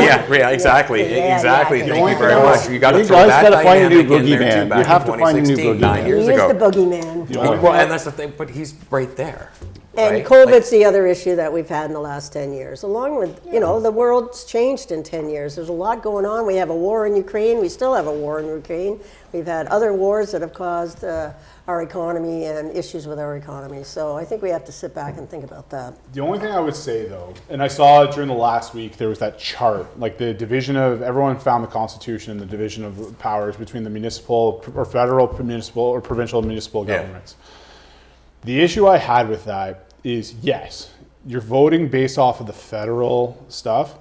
Speaker 1: Yeah, exactly.
Speaker 2: Yeah,
Speaker 1: Exactly.
Speaker 2: yeah,
Speaker 1: Thank you very
Speaker 2: yeah.
Speaker 1: much. You got to
Speaker 3: You
Speaker 1: throw
Speaker 3: guys
Speaker 1: that
Speaker 3: gotta find a new
Speaker 1: dynamic in there
Speaker 3: boogeyman.
Speaker 1: too back
Speaker 3: You have
Speaker 1: in
Speaker 3: to find a new
Speaker 1: 2016, 9
Speaker 3: boogeyman.
Speaker 1: years
Speaker 2: He is
Speaker 1: ago.
Speaker 2: the boogeyman.
Speaker 1: Well, and that's the thing, but he's right there.
Speaker 2: And
Speaker 1: right?
Speaker 2: COVID's the other issue that we've had in the last 10 years, along with, you know, the world's changed in 10 years. There's a lot going on. We have a war in Ukraine. We still have a war in Ukraine. We've had other wars that have caused our economy and issues with our economy. So I think we have to sit back and think about that.
Speaker 4: The only thing I would say though, and I saw it during the last week, there was that chart, like the division of, everyone found the Constitution and the division of powers between the municipal or federal, municipal or provincial municipal governments. The issue I had with that is, yes, you're voting based off of the federal stuff,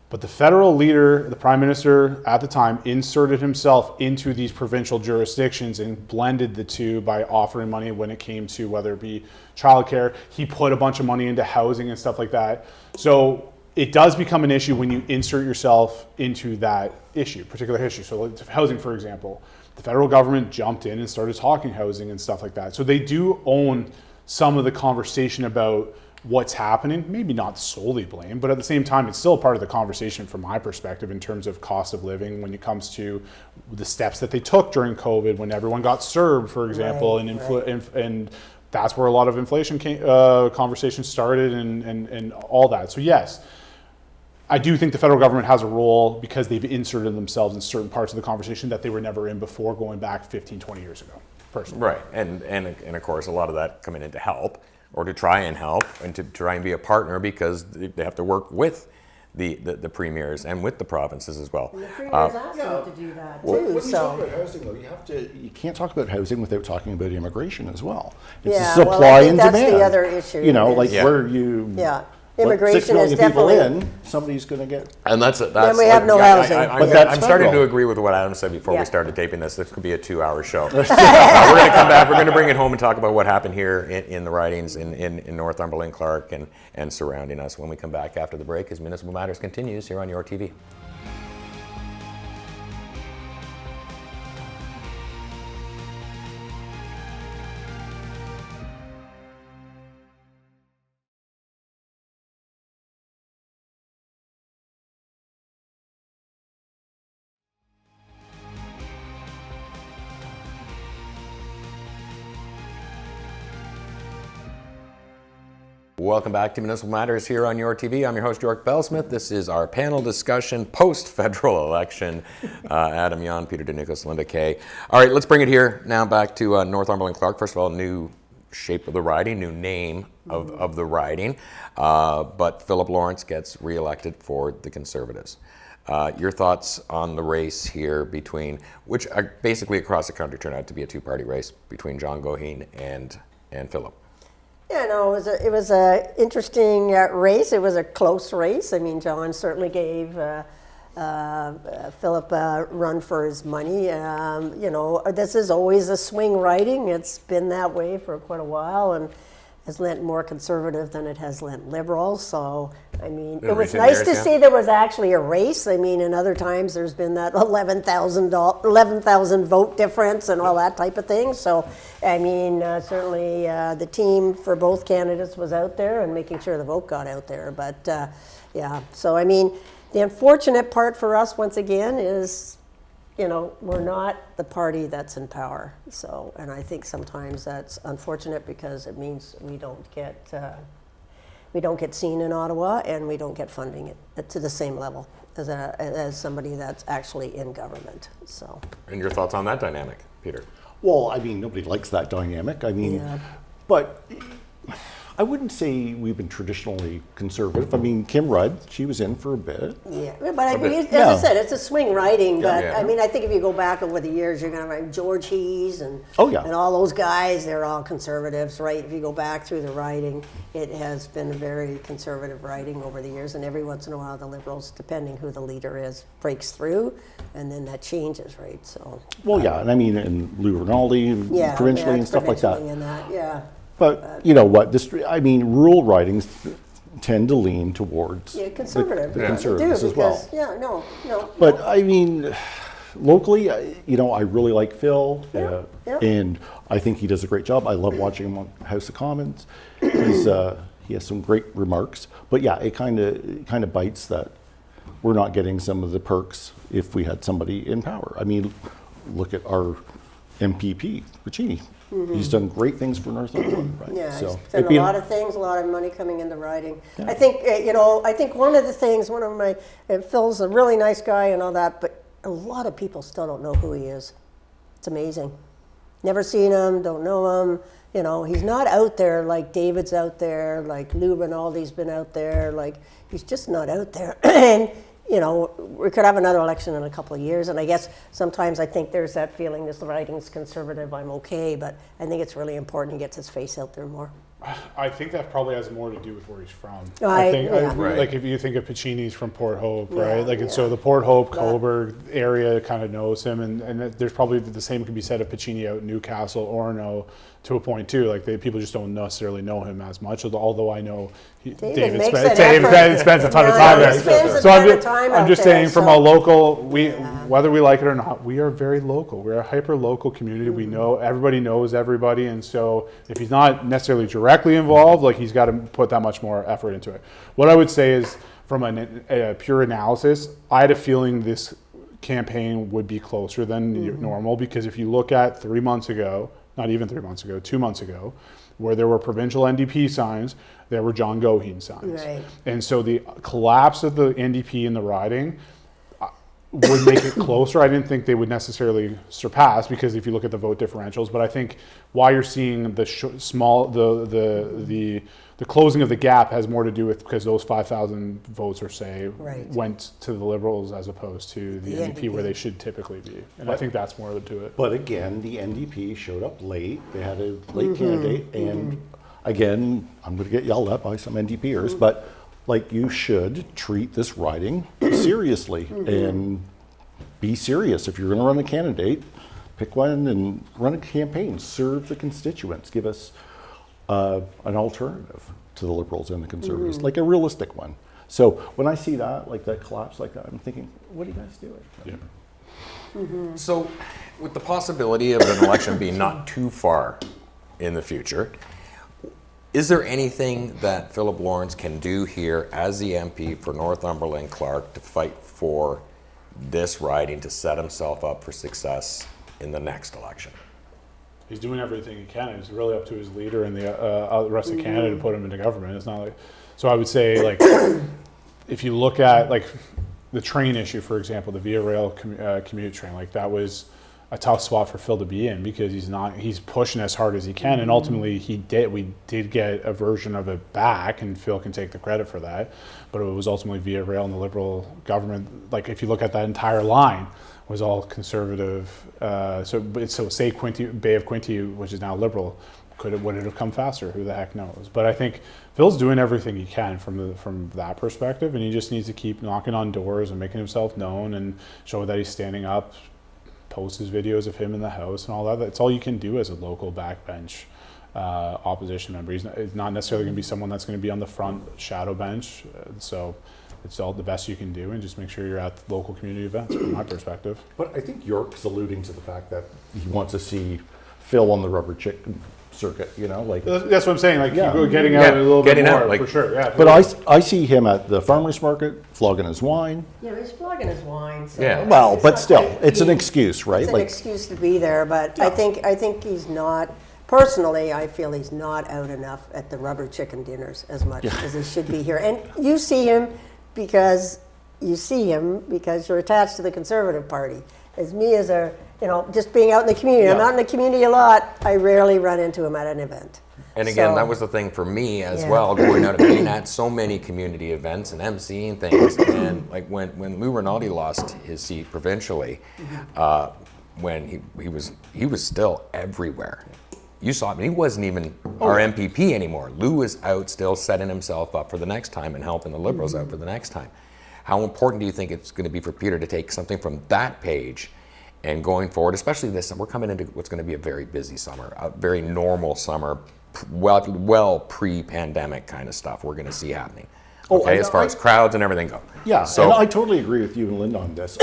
Speaker 4: but the federal leader, the prime minister at the time, inserted himself into these provincial jurisdictions and blended the two by offering money when it came to whether it be childcare. He put a bunch of money into housing and stuff like that. So it does become an issue when you insert yourself into that issue, particular issue. So like housing, for example, the federal government jumped in and started talking housing and stuff like that. So they do own some of the conversation about what's happening, maybe not solely blame, but at the same time, it's still a part of the conversation from my perspective in terms of cost of living when it comes to the steps that they took during COVID when everyone got served, for example, and that's where a lot of inflation conversation started and all that. So yes, I do think the federal government has a role because they've inserted themselves in certain parts of the conversation that they were never in before, going back 15, 20 years ago, personally.
Speaker 1: Right, and of course, a lot of that coming in to help, or to try and help, and to try and be a partner, because they have to work with the premiers and with the provinces as well.
Speaker 2: And the premier's asked them to do that too.
Speaker 3: When you
Speaker 2: So.
Speaker 3: talk about housing, though, you can't talk about housing without talking about immigration as well. It's
Speaker 2: Yeah,
Speaker 3: the
Speaker 2: well, I
Speaker 3: supply
Speaker 2: think
Speaker 3: and
Speaker 2: that's
Speaker 3: demand.
Speaker 2: the other issue
Speaker 3: You know,
Speaker 2: is-
Speaker 3: like
Speaker 1: Yeah.
Speaker 3: where you
Speaker 2: Yeah.
Speaker 3: let
Speaker 2: Immigration
Speaker 3: 6 million
Speaker 2: is
Speaker 3: people
Speaker 2: definitely-
Speaker 3: in, somebody's going to get.
Speaker 1: And that's
Speaker 2: we have no housing.
Speaker 1: I'm,
Speaker 3: But that's
Speaker 1: I'm starting
Speaker 3: federal.
Speaker 1: to agree with what Adam said before
Speaker 2: Yeah.
Speaker 1: we started taping this. This could be a 2-hour show. We're going to come back. We're going to bring it home and talk about what happened here in the ridings in Northumberland-Clarke and surrounding us when we come back after the break, as Municipal Matters continues here on your TV. Welcome back to Municipal Matters here on your TV. I'm your host, York Bellsmith. This is our panel discussion post-federal election. Adam Yahn, Peter Dounoukos, Lynda Kay. All right, let's bring it here now back to Northumberland-Clarke. First of all, new shape of the riding, new name of the riding. But Philip Lawrence gets reelected for the Conservatives. Your thoughts on the race here between, which are basically across the country turned out to be a two-party race between John Goheen and Philip.
Speaker 2: Yeah, no, it was a interesting race. It was a close race. I mean, John certainly gave Philip a run for his money. You know, this is always a swing riding. It's been that way for quite a while, and has lent more conservative than it has lent liberal. So I mean,
Speaker 1: In
Speaker 2: it was
Speaker 1: recent
Speaker 2: nice
Speaker 1: years,
Speaker 2: to
Speaker 1: yeah.
Speaker 2: see there was actually a race. I mean, in other times, there's been that 11,000 vote difference and all that type of thing. So, I mean, certainly the team for both candidates was out there and making sure the vote got out there. But yeah, so I mean, the unfortunate part for us, once again, is, you know, we're not the party that's in power. So, and I think sometimes that's unfortunate because it means we don't get seen in Ottawa, and we don't get funding to the same level as somebody that's actually in government. So,
Speaker 1: And your thoughts on that dynamic, Peter?
Speaker 3: Well, I mean, nobody likes that dynamic. I mean,
Speaker 2: Yeah.
Speaker 3: but I wouldn't say we've been traditionally conservative. I mean, Kim Rudd, she was in for a bit.
Speaker 2: yeah, but I mean, as
Speaker 3: Yeah.
Speaker 2: I said, it's a swing riding. But
Speaker 1: Yeah.
Speaker 2: I mean, I think if you go back over the years, you're going to find George Hees and
Speaker 3: Oh, yeah.
Speaker 2: and all those guys. They're all conservatives, right? If you go back through the riding, it has been a very conservative riding over the years. And every once in a while, the Liberals, depending who the leader is, breaks through, and then that changes, right? So.
Speaker 3: Well, yeah, and I mean, and Lou Rinaldi,
Speaker 2: Yeah,
Speaker 3: provincially
Speaker 2: yeah,
Speaker 3: and stuff like that.
Speaker 2: provincially and that, yeah.
Speaker 3: But you know what? I mean, rural ridings tend to lean towards
Speaker 2: Yeah, conservative.
Speaker 3: the
Speaker 2: Yeah,
Speaker 3: conservatives
Speaker 2: they do,
Speaker 3: as well.
Speaker 2: because, yeah, no.
Speaker 3: But I mean, locally, you know, I really like Phil,
Speaker 2: Yeah, yeah.
Speaker 3: and I think he does a great job. I love watching him on House of Commons. He has some great remarks. But yeah, it kind of bites that we're not getting some of the perks if we had somebody in power. I mean, look at our MPP, Puccini. He's done great things for Northumberland, right?
Speaker 2: Yeah,
Speaker 3: So
Speaker 2: he's
Speaker 3: it'd
Speaker 2: done
Speaker 3: be
Speaker 2: a lot of things, a lot of money coming into riding. I think, I think one of the things, Phil's a really nice guy and all that, but a lot of people still don't know who he is. It's amazing. Never seen him, don't know him. You know, he's not out there like David's out there, like Lou Rinaldi's been out there, like, he's just not out there. And, you know, we could have another election in a couple of years, and I guess sometimes I think there's that feeling this riding's conservative, I'm okay, but I think it's really important he gets his face out there more.
Speaker 4: I think that probably has more to do with where he's from.
Speaker 2: Yeah.
Speaker 1: Right.
Speaker 4: Like if you think of Puccini's from Port Hope,
Speaker 2: Yeah,
Speaker 4: right? Like, and so
Speaker 2: yeah.
Speaker 4: the Port Hope, Cobourg area kind of knows him, and there's probably the same can be said of Puccini out in Newcastle, Orono, to a point too. Like people just don't necessarily know him as much. Although I know
Speaker 2: David makes
Speaker 4: spends
Speaker 2: an effort.
Speaker 4: spends a ton of
Speaker 2: Yeah,
Speaker 4: time
Speaker 2: he
Speaker 4: there.
Speaker 2: spends a
Speaker 4: So
Speaker 2: ton of time
Speaker 4: I'm
Speaker 2: out
Speaker 4: just
Speaker 2: there,
Speaker 4: saying, from
Speaker 2: so-
Speaker 4: a local, whether we like it or not, we are very local. We're a hyper local community. We know everybody knows everybody, and so if he's not necessarily directly involved, like he's got to put that much more effort into it. What I would say is, from a pure analysis, I had a feeling this campaign would be closer than normal, because if you look at 3 months ago, not even 3 months ago, 2 months ago, where there were provincial NDP signs, there were John Goheen signs.
Speaker 2: Right.
Speaker 4: And so the collapse of the NDP in the riding would make it closer. I didn't think they would necessarily surpass, because if you look at the vote differentials, but I think why you're seeing the the closing of the gap has more to do with because those 5,000 votes or say
Speaker 2: Right.
Speaker 4: went to the Liberals as opposed to the NDP where
Speaker 2: NDP.
Speaker 4: they should typically be. And I think that's more to it.
Speaker 3: But again, the NDP showed up late. They had a late candidate, and again, I'm going to get yelled at by some NDPers, but like, you should treat this riding seriously and be serious. If you're going to run a candidate, pick one and run a campaign. Serve the constituents. Give us an alternative to the Liberals and the Conservatives, like a realistic one. So when I see that, like that collapse like that, I'm thinking, what are you guys doing?
Speaker 4: Yeah.
Speaker 1: So, with the possibility of an election being not too far in the future, is there anything that Philip Lawrence can do here as the MP for Northumberland-Clarke to fight for this riding to set himself up for success in the next election?
Speaker 4: He's doing everything he can. It's really up to his leader and the rest of Canada to put him into government. It's not like, so I would say, like, if you look at like the train issue, for example, the Via Rail commute train, like that was a tough spot for Phil to be in, because he's pushing as hard as he can, and ultimately we did get a version of it back, and Phil can take the credit for that, but it was ultimately Via Rail and the Liberal government. Like, if you look at that entire line, was all conservative. So say Bay of Quinte, which is now Liberal, would it have come faster? Who the heck knows? But I think Phil's doing everything he can from that perspective, and he just needs to keep knocking on doors and making himself known and show that he's standing up, post his videos of him in the House and all that. That's all you can do as a local backbench opposition member. He's not necessarily going to be someone that's going to be on the front shadow bench. So it's all the best you can do, and just make sure you're at the local community events, from my perspective.
Speaker 3: But I think York's alluding to the fact that he wants to see Phil on the rubber chicken circuit, you know, like.
Speaker 4: That's what I'm saying. Like,
Speaker 3: Yeah.
Speaker 4: getting out a little bit
Speaker 1: Getting out,
Speaker 4: more,
Speaker 1: like-
Speaker 4: for sure. Yeah.
Speaker 3: But I see him at the farmer's market flogging his wine.
Speaker 2: Yeah, he's flogging his wine. So
Speaker 1: Yeah.
Speaker 3: Well,
Speaker 2: it's
Speaker 3: but
Speaker 2: not
Speaker 3: still,
Speaker 2: like
Speaker 3: it's an
Speaker 2: he-
Speaker 3: excuse, right?
Speaker 2: It's an
Speaker 3: Like,
Speaker 2: excuse to be there, but I think he's not. Personally, I feel he's not out enough at the rubber chicken dinners as much as he should be here. And you see him because you're attached to the Conservative Party. As me as a, just being out in the community. I'm
Speaker 3: Yeah.
Speaker 2: out in the community a lot. I rarely run into him at an event.
Speaker 1: And again,
Speaker 2: So-
Speaker 1: that was the thing for me as
Speaker 2: Yeah.
Speaker 1: well, going out and being at so many community events and emceeing things. And like when Lou Rinaldi lost his seat provincially, when he was still everywhere. You saw him. He wasn't even our MPP anymore. Lou was out still setting himself up for the next time and helping the Liberals out for the next time. How important do you think it's going to be for Peter to take something from that page and going forward, especially this summer? We're coming into what's going to be a very busy summer, a very normal summer, well pre-pandemic kind of stuff we're going to see happening. Okay, as far as crowds and everything go.
Speaker 3: yeah,
Speaker 1: So
Speaker 3: and I totally agree with you and Lynda on this.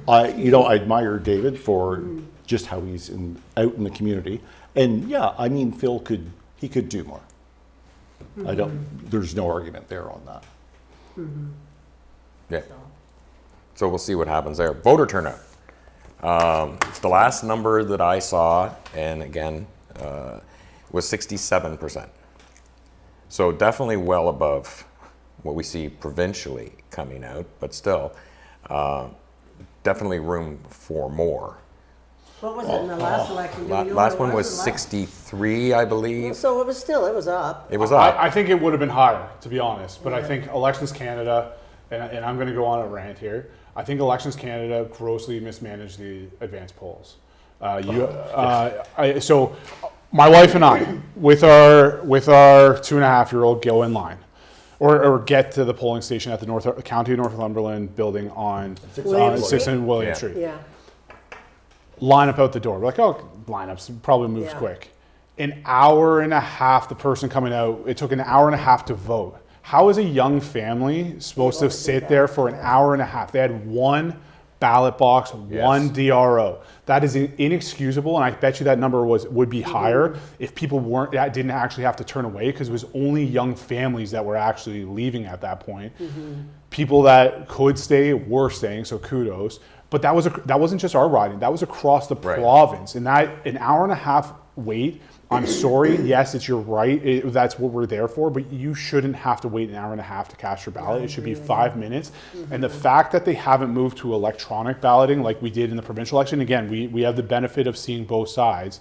Speaker 3: Like, I admire David for just how he's out in the community. And yeah, I mean, Phil could do more. There's no argument there on that.
Speaker 1: yeah. So we'll see what happens there. Voter turnout. It's the last number that I saw, and again, was 67%. So definitely well above what we see provincially coming out, but still, definitely room for more.
Speaker 2: What was it in the last election? Do you know
Speaker 1: Last
Speaker 2: what
Speaker 1: one
Speaker 2: it
Speaker 1: was
Speaker 2: the last-
Speaker 1: 63, I believe.
Speaker 2: So it was up.
Speaker 1: It was up.
Speaker 4: I think it would have been higher, to be honest. But I think Elections Canada, and I'm going to go on a rant here. I think Elections Canada grossly mismanaged the advance polls. So my wife and I, with our 2.5-year-old, go in line, or get to the polling station at the County of Northumberland building on
Speaker 2: William
Speaker 4: 6th and William
Speaker 1: Yeah.
Speaker 4: Street.
Speaker 2: Yeah.
Speaker 4: Line up out the door. We're like, oh, lineups probably moves
Speaker 2: Yeah.
Speaker 4: quick. An hour and a half, the person coming out, it took an hour and a half to vote. How is a young family supposed to sit there for an hour and a half? They had one ballot box, one DRO. That is inexcusable, and I bet you that number would be higher if people didn't actually have to turn away, because it was only young families that were actually leaving at that point. People that could stay were staying, so kudos. But that wasn't just our riding; that was across the province. And that an hour and a half wait. I'm sorry. Yes, it's your right. That's what we're there for. But you shouldn't have to wait an hour and a half to cast your ballot. It should be 5 minutes. And the fact that they haven't moved to electronic balloting like we did in the provincial election, again, we have the benefit of seeing both sides.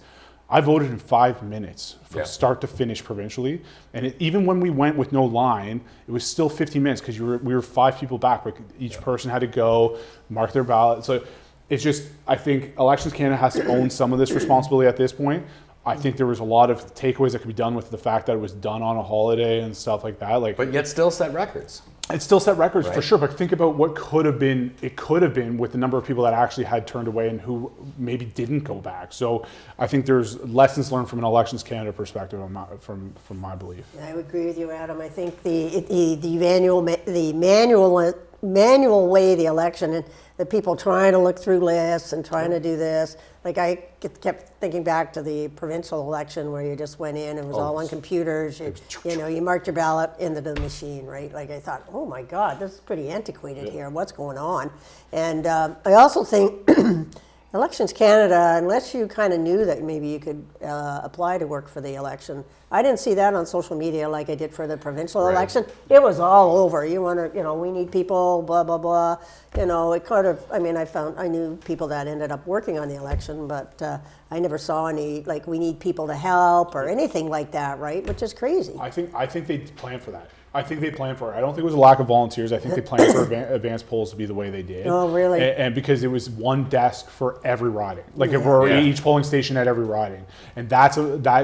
Speaker 4: I voted in 5 minutes from start to finish provincially. And even when we went with no line, it was still 15 minutes because we were 5 people back. But each person had to go mark their ballot. So it's just, I think Elections Canada has to own some of this responsibility at this point. I think there was a lot of takeaways that could be done with the fact that it was done on a holiday and stuff like that.
Speaker 1: But yet still set records.
Speaker 4: It still set records for
Speaker 1: Right.
Speaker 4: sure, but think about what could have been. It could have been with the number of people that actually had turned away and who maybe didn't go back. So I think there's lessons learned from an Elections Canada perspective, from my belief.
Speaker 2: I would agree with you, Adam. I think the manual way the election, and the people trying to look through lists and trying to do this. Like I kept thinking back to the provincial election where you just went in and it was all on computers. You marked your ballot into the machine, right? Like I thought, oh my God, this is pretty antiquated here. What's going on? And I also think Elections Canada, unless you kind of knew that maybe you could apply to work for the election, I didn't see that on social media like I did for the provincial election. It was all over. We need people, blah, blah, blah. It kind of, I knew people that ended up working on the election, but I never saw any, like, we need people to help or anything like that, right? Which is crazy.
Speaker 4: I think they planned for that. I think they planned for it. I don't think it was a lack of volunteers. I think they planned for advanced polls to be the way they did.
Speaker 2: Oh, really?
Speaker 4: And because it was one desk for every riding, like each polling station had every riding, and that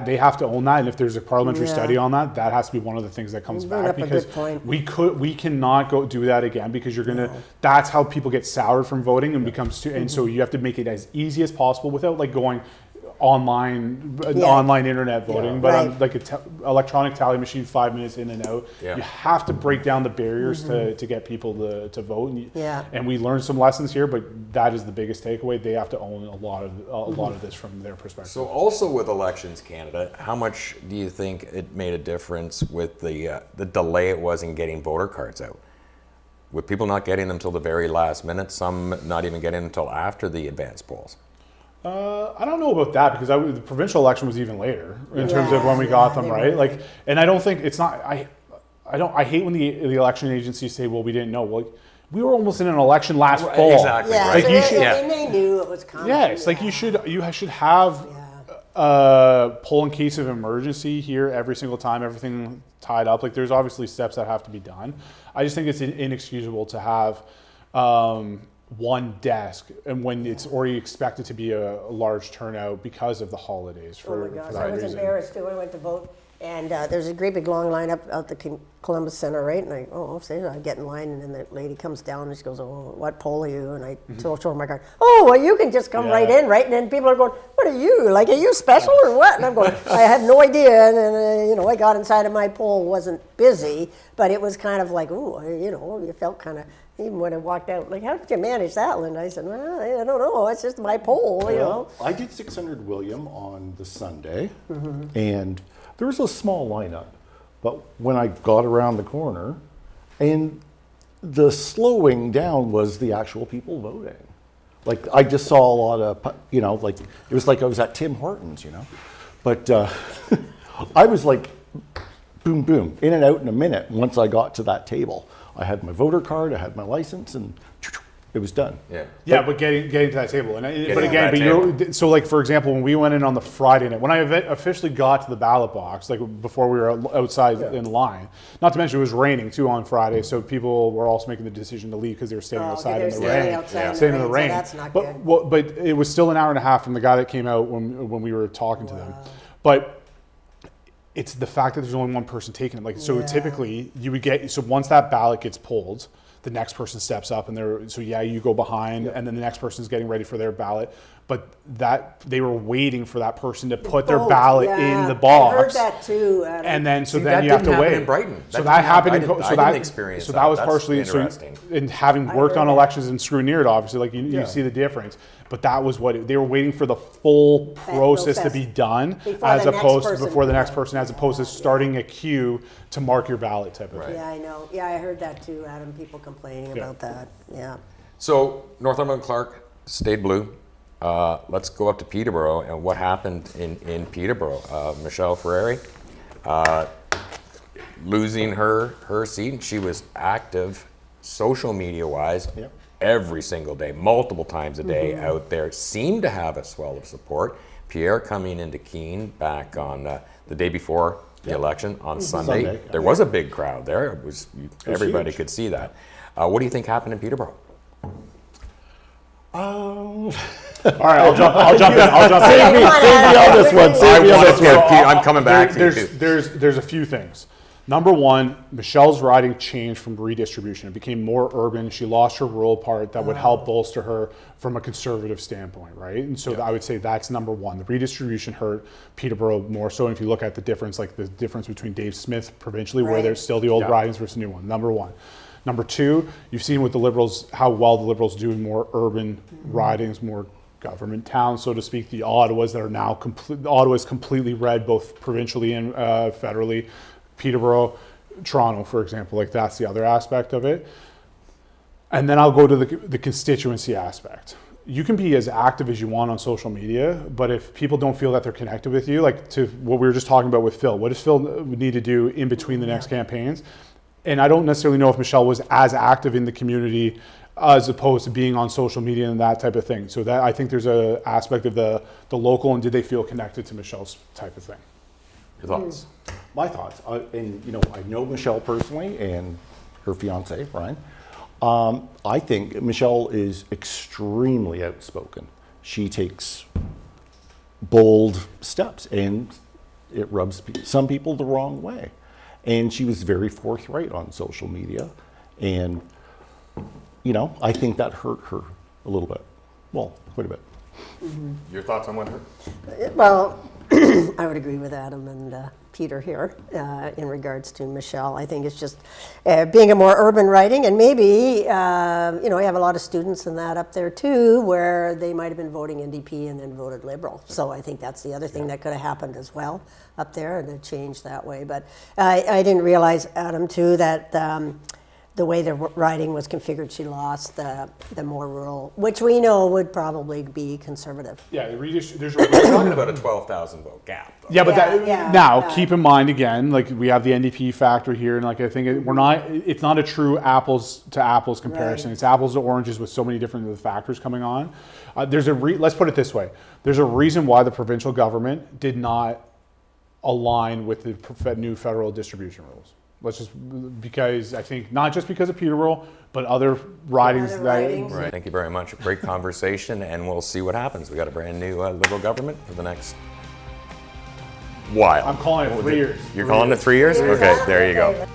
Speaker 4: they have to own that. And if there's a parliamentary study on that, that has to be one of the things that comes
Speaker 2: You bring
Speaker 4: back,
Speaker 2: up a
Speaker 4: because
Speaker 2: good point.
Speaker 4: we cannot go do that again, because that's how people get soured from voting and becomes too. And so you have to make it as easy as possible without like going online
Speaker 2: Yeah.
Speaker 4: online internet voting, but
Speaker 2: right.
Speaker 4: on like electronic tally machine, 5 minutes in and out.
Speaker 1: Yeah.
Speaker 4: You have to break down the barriers to get people to vote. And,
Speaker 2: Yeah.
Speaker 4: and we learned some lessons here, but that is the biggest takeaway. They have to own a lot of this from their perspective.
Speaker 1: So also with Elections Canada, how much do you think it made a difference with the delay it was in getting voter cards out? With people not getting them till the very last minute, some not even getting them until after the advance polls.
Speaker 4: I don't know about that because the provincial election was even later in terms of when we got them,
Speaker 2: they
Speaker 4: right?
Speaker 2: were.
Speaker 4: Like, and I don't think it's not. I hate when the election agencies say, "Well, we didn't know." Well, we were almost in an election last fall.
Speaker 1: Exactly.
Speaker 2: Yeah,
Speaker 1: Right.
Speaker 2: so
Speaker 4: Like, you
Speaker 2: they,
Speaker 4: should-
Speaker 2: I mean, they knew it was coming.
Speaker 4: Yes, like
Speaker 2: yeah.
Speaker 4: you should have poll in case of emergency here every single time, everything tied up. Like there's obviously steps that have to be done. I just think it's inexcusable to have one desk and when it's already expected to be a large turnout because of the holidays
Speaker 2: Oh
Speaker 4: for,
Speaker 2: my gosh,
Speaker 4: for
Speaker 2: I
Speaker 4: that
Speaker 2: was
Speaker 4: reason.
Speaker 2: embarrassed too. I went to vote, and there's a great big long line up out the Columbus Center, right? And I get in line, and then the lady comes down and she goes, "Oh, what poll are you?" And I show her my card. "Oh, well, you can just come right
Speaker 4: Yeah.
Speaker 2: in, right?" And then people are going, "What are you? Like, are you special or what?" And I'm going, "I have no idea." And then I got inside, and my poll wasn't busy, but it was kind of like, ooh, you felt kind of. Even when I walked out, like, how did you manage that, Lynda? I said, well, I don't know. It's just my poll, you know.
Speaker 3: I did 600 William on the Sunday, and there was a small lineup. But when I got around the corner, and the slowing down was the actual people voting. Like, I just saw a lot of, like, it was like I was at Tim Hortons, But I was like, boom, boom, in and out in a minute once I got to that table. I had my voter card, I had my license, and it was done.
Speaker 1: Yeah.
Speaker 4: Yeah, but getting to that table, but
Speaker 1: to
Speaker 4: again,
Speaker 1: that
Speaker 4: so like for example, when we went in on the Friday night, when I officially got to the ballot box, like before we were outside in line. Not to mention it was raining too on Friday, so people were also making the decision to leave because they were standing outside in the rain, standing in the rain.
Speaker 2: So that's not
Speaker 4: but
Speaker 2: good.
Speaker 4: but it was still an hour and a half from the guy that came out when we were talking to them, but. It's the fact that there's only one person taking it. Like, so typically you would once that ballot gets pulled, the next person steps up and you go behind and then the next person is getting ready for their ballot. But that they were waiting for that person to put their ballot in the box.
Speaker 2: I heard that too. Adam.
Speaker 4: And then
Speaker 1: See,
Speaker 4: then
Speaker 1: that
Speaker 4: you have to
Speaker 1: didn't happen
Speaker 4: wait.
Speaker 1: in Brighton.
Speaker 4: So
Speaker 1: That
Speaker 4: that
Speaker 1: didn't
Speaker 4: happened.
Speaker 1: happen. I didn't experience
Speaker 4: so
Speaker 1: that.
Speaker 4: that was
Speaker 1: That's
Speaker 4: partially
Speaker 1: interesting.
Speaker 4: in having worked
Speaker 2: heard
Speaker 4: on
Speaker 2: that.
Speaker 4: elections and scrutineered, obviously, like you see the difference. But that was they were waiting for the full process to be done
Speaker 2: Before the next person.
Speaker 4: as opposed to starting a queue to mark your ballot type of thing.
Speaker 2: Yeah, I know. Yeah, I heard that too, Adam. People complaining about that. Yeah.
Speaker 1: So Northumberland-Clarke stayed blue. Let's go up to Peterborough and what happened in Peterborough. Michelle Ferrari losing her seat. She was active social media wise every single day, multiple times a day out there. Seemed to have a swell of support. Pierre coming into Keene back on the day before the election on Sunday. There was a big crowd there. It was everybody
Speaker 3: huge.
Speaker 1: could see that. What do you think happened in Peterborough?
Speaker 4: All right, I'll jump in.
Speaker 3: Save me on this one. Save me on this one.
Speaker 1: I'm coming back to you.
Speaker 4: There's a few things. Number one, Michelle's riding changed from redistribution. It became more urban. She lost her rural part that would help bolster her from a conservative standpoint, right? And so I would say that's number one. The redistribution hurt Peterborough more so. And if you look at the difference, like the difference between Dave Smith provincially, where
Speaker 2: Right.
Speaker 4: there's still the old ridings versus new one, number one. Number two, you've seen with the Liberals, how well the Liberals do in more urban ridings, more government towns, so to speak. The Ottawas that are now Ottawa's completely red, both provincially and federally. Peterborough, Toronto, for example, like that's the other aspect of it. And then I'll go to the constituency aspect. You can be as active as you want on social media, but if people don't feel that they're connected with you, like to what we were just talking about with Phil, what does Phil need to do in between the next campaigns? And I don't necessarily know if Michelle was as active in the community as opposed to being on social media and that type of thing. So that I think there's a aspect of the local, and did they feel connected to Michelle's type of thing?
Speaker 1: Your thoughts?
Speaker 3: My thoughts, I know Michelle personally and her fiance, Brian. I think Michelle is extremely outspoken. She takes bold steps, and it rubs some people the wrong way. And she was very forthright on social media, and I think that hurt her a little bit. Well, quite a bit.
Speaker 1: Your thoughts on what?
Speaker 2: Well, I would agree with Adam and Peter here in regards to Michelle. I think it's just being a more urban riding, and maybe, we have a lot of students in that up there too, where they might have been voting NDP and then voted Liberal. So I think that's the other thing that could have happened as well up there, and it changed that way. But I didn't realize, Adam, too, that the way the riding was configured, she lost the more rural, which we know would probably be conservative.
Speaker 4: Yeah, there's
Speaker 1: We're talking about a 12,000 vote gap. Though.
Speaker 4: Yeah, but now
Speaker 2: yeah.
Speaker 4: keep in mind again, like we have the NDP factor here, and like I think it's not a true apples to apples comparison.
Speaker 2: Right.
Speaker 4: It's apples to oranges with so many different factors coming on. Let's put it this way: there's a reason why the provincial government did not align with the new federal distribution rules. Because I think not just because of Peterborough, but other ridings.
Speaker 2: Other ridings.
Speaker 1: Right. Thank you very much. Great conversation, and we'll see what happens. We got a brand new Liberal government for the next while.
Speaker 4: I'm calling it 3 years.
Speaker 1: You're calling it 3 years? Okay, there you go.